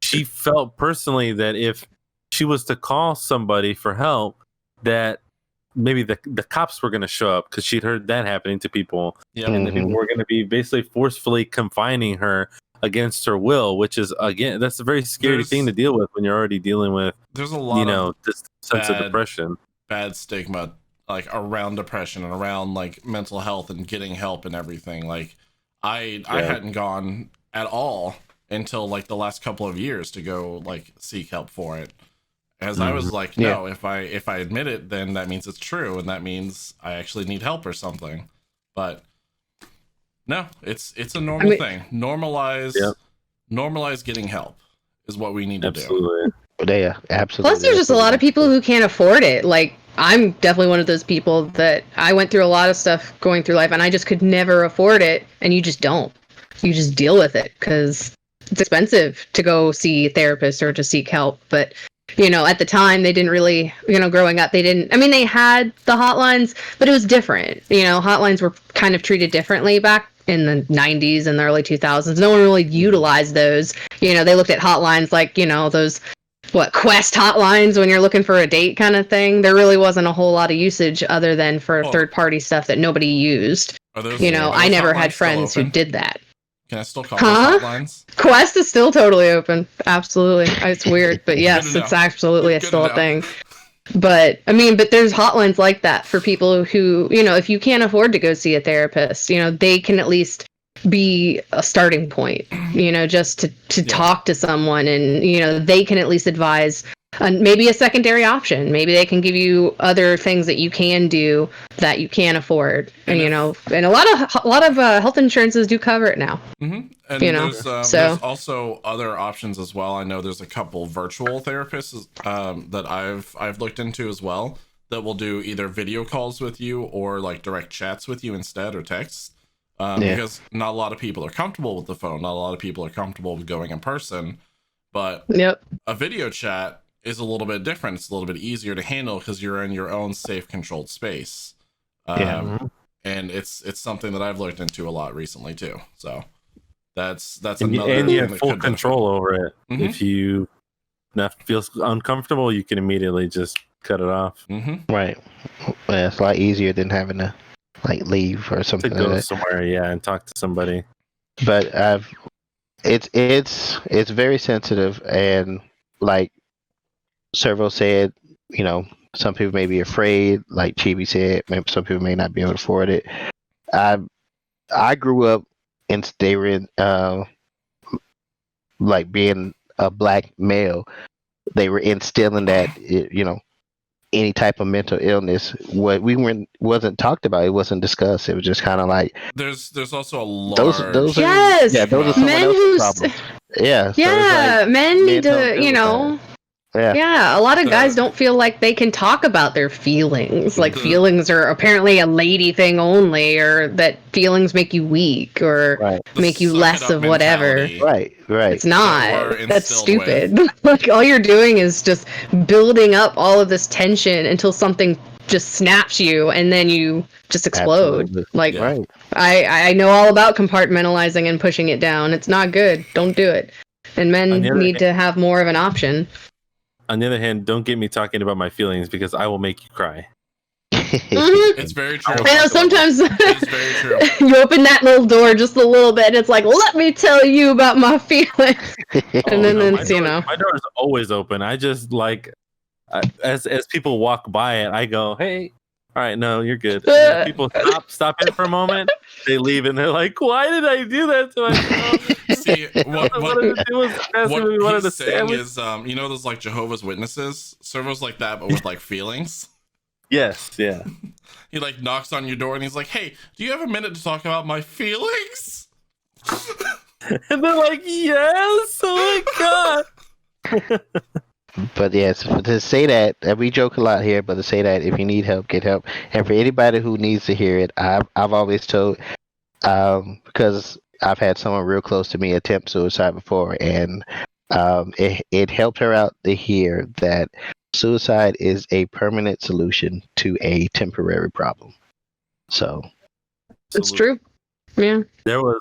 she felt personally that if she was to call somebody for help, that maybe the cops were going to show up because she'd heard that happening to people. Yep. And the people were going to be basically forcefully confining her against her will, which is, again, that's a very scary thing to deal with when you're already dealing with, there's a lot of this sense of depression. Bad stigma, like around depression and around like mental health and getting help and everything. Like I hadn't gone at all until like the last couple of years to go like seek help for it. As I was like, no, if I admit it, then that means it's true, and that means I actually need help or something. But no, it's a normal thing. Normalize getting help is what we need to do. Yeah, absolutely. Plus, there's just a lot of people who can't afford it. Like, I'm definitely one of those people that I went through a lot of stuff going through life, and I just could never afford it. And you just don't. You just deal with it because it's expensive to go see a therapist or to seek help. But you know, at the time, they didn't really, you know, growing up, they didn't, I mean, they had the hotlines, but it was different. You know, hotlines were kind of treated differently back in the 90s and the early 2000s. No one really utilized those. You know, they looked at hotlines like, you know, those, Quest hotlines when you're looking for a date kind of thing. There really wasn't a whole lot of usage other than for third-party stuff that nobody used. You know, I never had friends who did that. Can I still call those hotlines? Quest is still totally open. Absolutely. It's weird, but yes, it's absolutely still a thing. But, I mean, there's hotlines like that for people who, you know, if you can't afford to go see a therapist, you know, they can at least be a starting point, you know, just to talk to someone and, you know, they can at least advise maybe a secondary option. Maybe they can give you other things that you can do that you can't afford. And, you know, and a lot of health insurances do cover it now. Mm-hmm. And you know, there's also other options as well. I know there's a couple virtual therapists that I've looked into as well that will do either video calls with you or like direct chats with you instead or texts. Because not a lot of people are comfortable with the phone. Not a lot of people are comfortable with going in person. But a video chat is a little bit different. It's a little bit easier to handle because you're in your own safe, controlled space. And it's something that I've looked into a lot recently too. So that's another. And you have full control over it. Mm-hmm. If you feel uncomfortable, you can immediately just cut it off. Mm-hmm. Right. Well, it's a lot easier than having to like leave or something. To go somewhere, and talk to somebody. But it's very sensitive, and like several said, you know, some people may be afraid, like Chibi said, maybe some people may not be able to afford it. I grew up and they were in like being a black male, they were instilling that, you know, any type of mental illness. What we wasn't talked about, it wasn't discussed. It was just kind of like there's also a large those Yes, are those are someone men else's who's problems. Yeah, so yeah, it's like men need don't to, deal you with know. that. Yeah, a lot of guys The- don't feel like they can talk about their feelings. Like The- feelings are apparently a lady thing only, or that feelings make you weak or Right, the make you suck it less up of whatever. mentality. right. It's we're not. That's instilled stupid. Like all you're doing is just building up all of this tension until something just snaps you and then you just explode. Absolutely. Like Yeah. Right. I know all about compartmentalizing and pushing it down. It's not good. Don't do it. And men On the other need hand- to have more of an option. On the other hand, don't get me talking about my feelings because I will make you cry. Mhm. It's very true. I know sometimes It's very true. you open that little door just a little bit and it's like, let me tell you about my feelings. And then my it's, you know. my door is always open. I just like as people walk by it, I go, "Hey, all right, no, you're good." And then people stop in for a moment. They leave and they're like, "Why did I do that to myself?" See, what wanted he's a saying sandwich. is, you know, those like Jehovah's Witnesses servers like that, but with like feelings. Yes, yeah. He like knocks on your door and he's like, "Hey, do you have a minute to talk about my feelings?" And they're like, "Yes, oh my god." But yes, to say that, and we joke a lot here, but to say that if you need help, get help. And for anybody who needs to hear it, I've always told, because I've had someone real close to me attempt suicide before, and it helped her out to hear that suicide is a permanent solution to a temporary problem. So It's true. Yeah. There was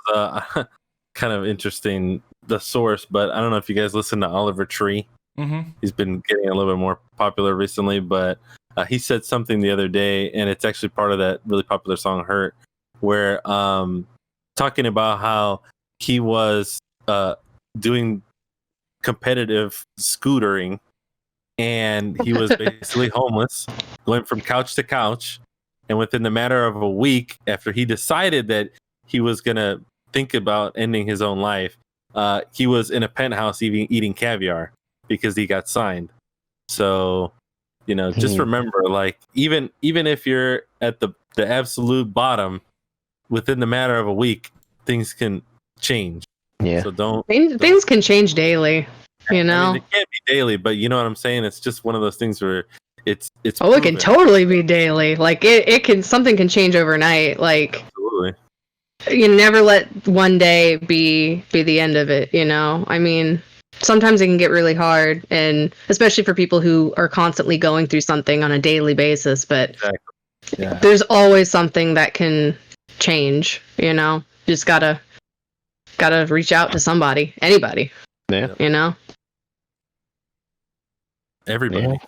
kind of interesting the source, but I don't know if you guys listen to Oliver Tree. Mm-hmm. He's been getting a little bit more popular recently, but he said something the other day, and it's actually part of that really popular song "Hurt," where talking about how he was doing competitive scootering, and he was basically homeless, going from couch to couch, and within the matter of a week, after he decided that he was gonna think about ending his own life, he was in a penthouse eating caviar because he got signed. So, you know, just remember, like, even if you're at the absolute bottom, within the matter of a week, things can change. yeah, So don't. Things can change daily, you know? I mean, it can't be daily, but you know what I'm saying? It's just one of those things where it's Oh, it can proven. totally be daily. Like it can, something can change overnight. Like Absolutely. you never let one day be the end of it, you know? I mean, sometimes it can get really hard, and especially for people who are constantly going through something on a daily basis, but Exactly. Yeah. there's always something that can change, you know? Just gotta reach out to somebody, anybody, yeah, you know? Everybody.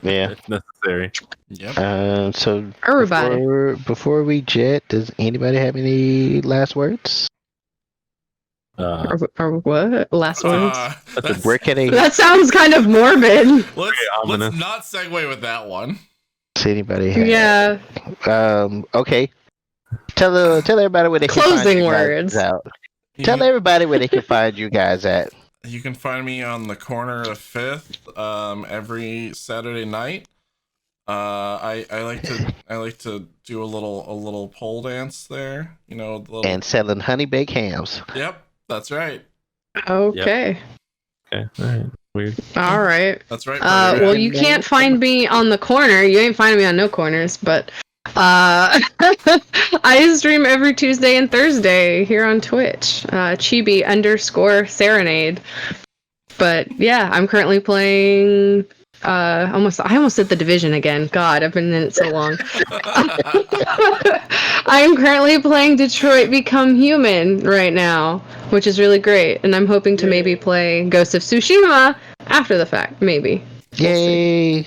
yeah. If necessary. Yep. So Everybody. before we jet, does anybody have any last words? Or what? Last words? That's, Where can they That sounds kind of morbid. let's ominous. not segue with that one. see anybody? Have? Yeah. Okay. Tell everybody where they can Closing find you words. guys out. You Tell can, everybody where they can find you guys at. you can find me on the corner of 5th every Saturday night. I like to do a little pole dance there. You know, the little, And selling honey baked hams. Yep, that's right. Okay. Okay. All right. Weird. All right. That's right. Well, you can't find me on the corner. You ain't finding me on no corners, but I stream every Tuesday and Thursday here on Twitch. Chibi_Serenade. But yeah, I'm currently playing. I almost said The Division again. God, I've been in it so long. I am currently playing Detroit Become Human right now, which is really great, and I'm hoping to maybe play Ghosts of Tsushima after the fact. Maybe. Yay!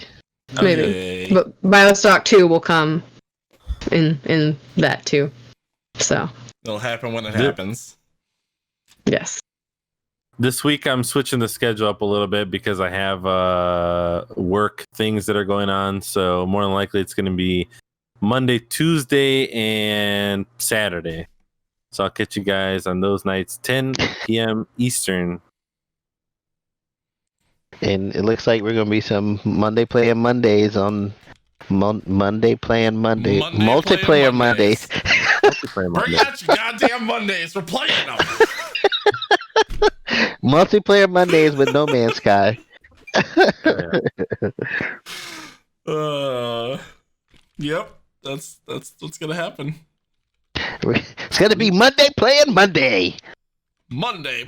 Maybe. Yay. But Bioshock 2 will come in that too. So It'll happen when it happens. yes. This week I'm switching the schedule up a little bit because I have work things that are going on. So more than likely it's going to be Monday, Tuesday, and Saturday. So I'll catch you guys on those nights, 10 p.m. Eastern. And it looks like we're gonna be some Monday playing Mondays on Monday playing Monday multiplayer Mondays. Bring out your goddamn Mondays. We're playing them. Multiplayer Mondays with No Man's Sky. Yep, that's what's gonna happen. It's gonna be Monday playing Monday. Monday.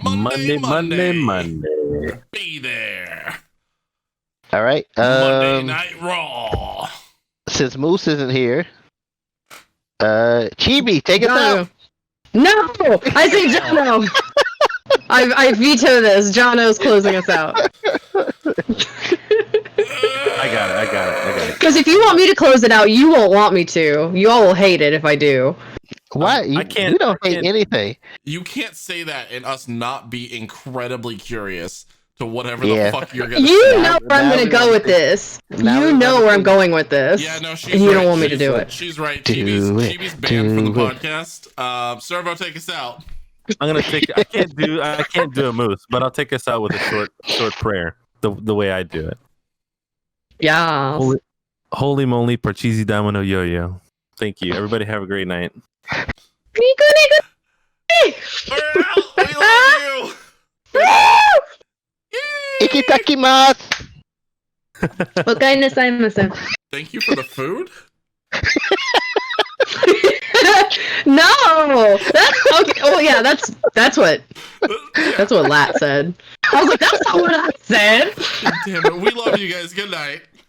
Be there. All right. Monday Night Raw. Since Moose isn't here, Chibi, take us out. No, I say Jono. I veto this. Jono's closing us out. I got it. Because if you want me to close it out, you won't want me to. You all will hate it if I do. Why? You don't hate anything. You can't say that and us not be incredibly curious to whatever the fuck you're gonna say. You know where I'm gonna go with this. You know where I'm going with this. Yeah, no, she's and you right. don't want me to do it. She's right. Chibi's banned from the podcast. Servo, take us out. I'm gonna take. I can't do a Moose, but I'll take us out with a short prayer. The way I do it. Yeah. Holy moly, Parcheesi Domino Yo-Yo. Thank you. Everybody have a great night. We love you. Ikitakimasu. Thank you for the food. No, that's okay. Oh yeah, that's what Lat said. I was like, that's not what I said. Damn it, we love you guys. Good night.